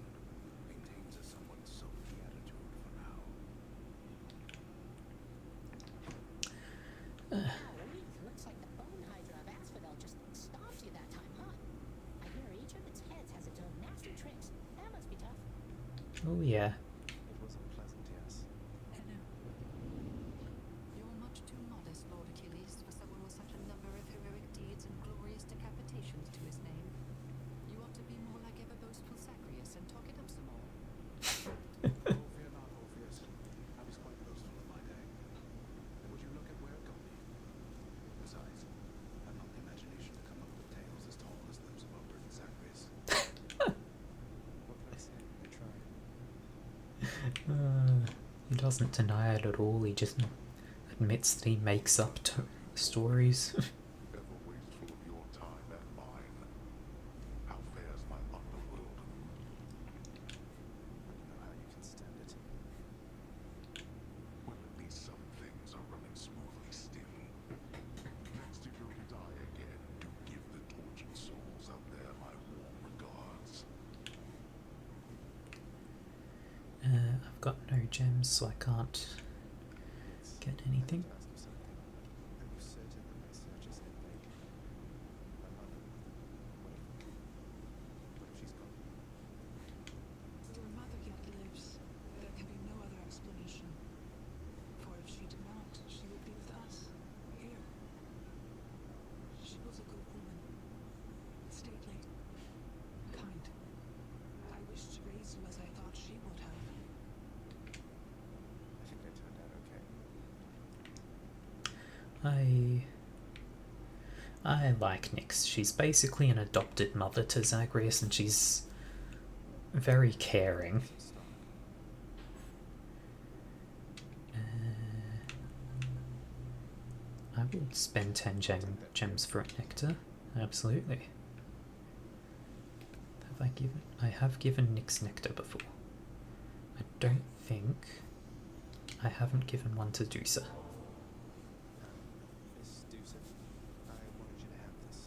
maintains a somewhat sulky attitude for now. Looks like the bone hydra of Asphodel just stomped you that time, huh? I hear each of its heads has its own nasty tricks. That must be tough. Oh yeah. It was unpleasant, yes. Hello. You're much too modest, Lord Achilles, for someone with such a number of heroic deeds and glorious decapitations to his name. You ought to be more like ever boastful Zagreus and talk it up some more. Oh, fear not, Orpheus. I was quite boastful of my day. And would you look at where it got me? Besides, I've not the imagination to come up with tales as tall as those of Albert and Zagreus. What can I say? I tried. He doesn't deny it at all, he just admits that he makes up stories. Ever wasteful of your time and mine. How fares my underworld? I don't know how you can stand it. Well, at least some things are running smoothly still. Next you go to die again, do give the tortured souls out there my warm regards. I've got no gems, so I can't It's get anything. to ask you something. Are you certain that my search is in vain? My mother. What if she's gone? Your mother yet lives. There can be no other explanation. For if she did not, she would be with us, here. She was a good woman. Stately. Kind. I wished to raise you as I thought she would have. I think I turned out okay. I like Nyx. She's basically an adopted mother to Zagreus, and she's very caring. Stop. I would spend 10 gems for a nectar. Absolutely. Have I given? I have given Nyx nectar before. I don't think I haven't given one to Dusa. Miss Deucer, I wanted you to have this.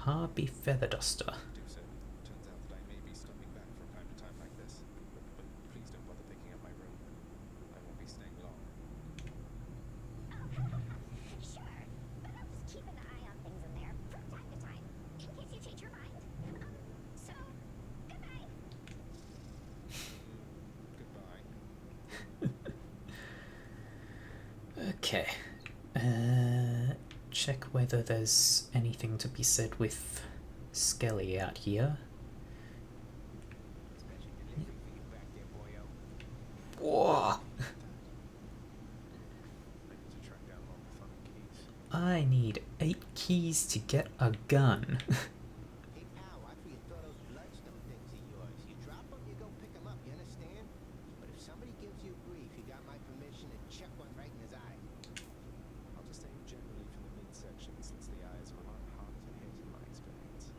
Harby Feather Duster. Do so. Turns out that I may be stopping back from time to time like this, but please don't bother picking up my room. I won't be staying long. Sure, but I'll just keep an eye on things in there from time to time, in case you change your mind. So, good night. Goodbye. Okay. Check whether there's anything to be said with Skelly out here. Special delivery for you back there, boyo. Whoa! I need to track down all the fucking keys. I need 8 keys to get a gun. Hey, pal, after you throw those bloodstone things of yours, you drop them, you go pick them up, you understand? But if somebody gives you grief, you got my permission to chuck one right in his eye. I'll just aim generally from the midsection, since the eyes are a lot harder to hit in my experience.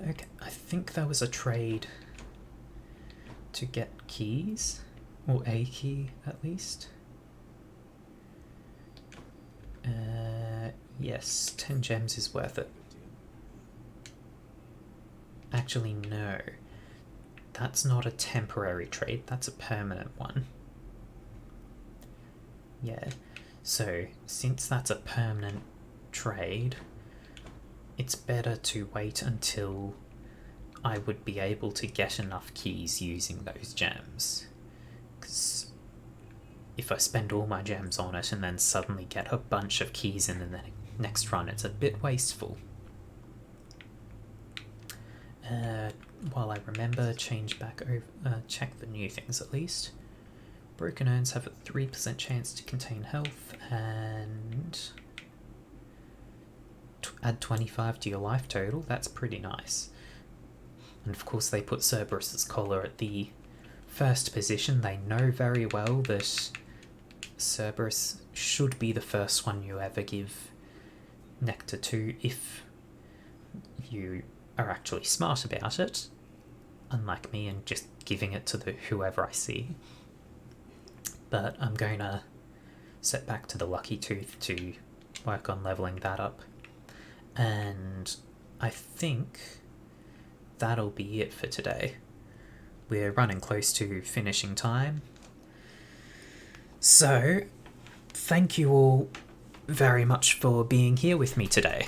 Okay, I think there was a trade to get keys, or a key at least. Yes, 10 gems is worth it. Good deal. Actually, no. That's not a temporary trade, that's a permanent one. Yeah, so since that's a permanent trade, it's better to wait until I would be able to get enough keys using those gems. Because if I spend all my gems on it and then suddenly get a bunch of keys in the next run, it's a bit wasteful. While I remember, change back over, check the new things at least. Broken urns have a 3% chance to contain health, and add 25 to your life total. That's pretty nice. And of course they put Cerberus's collar at the first position. They know very well that Cerberus should be the first one you ever give nectar to if you are actually smart about it, unlike me and just giving it to whoever I see. But I'm going to set back to the Lucky Tooth to work on leveling that up. And I think that'll be it for today. We're running close to finishing time. So, thank you all very much for being here with me today.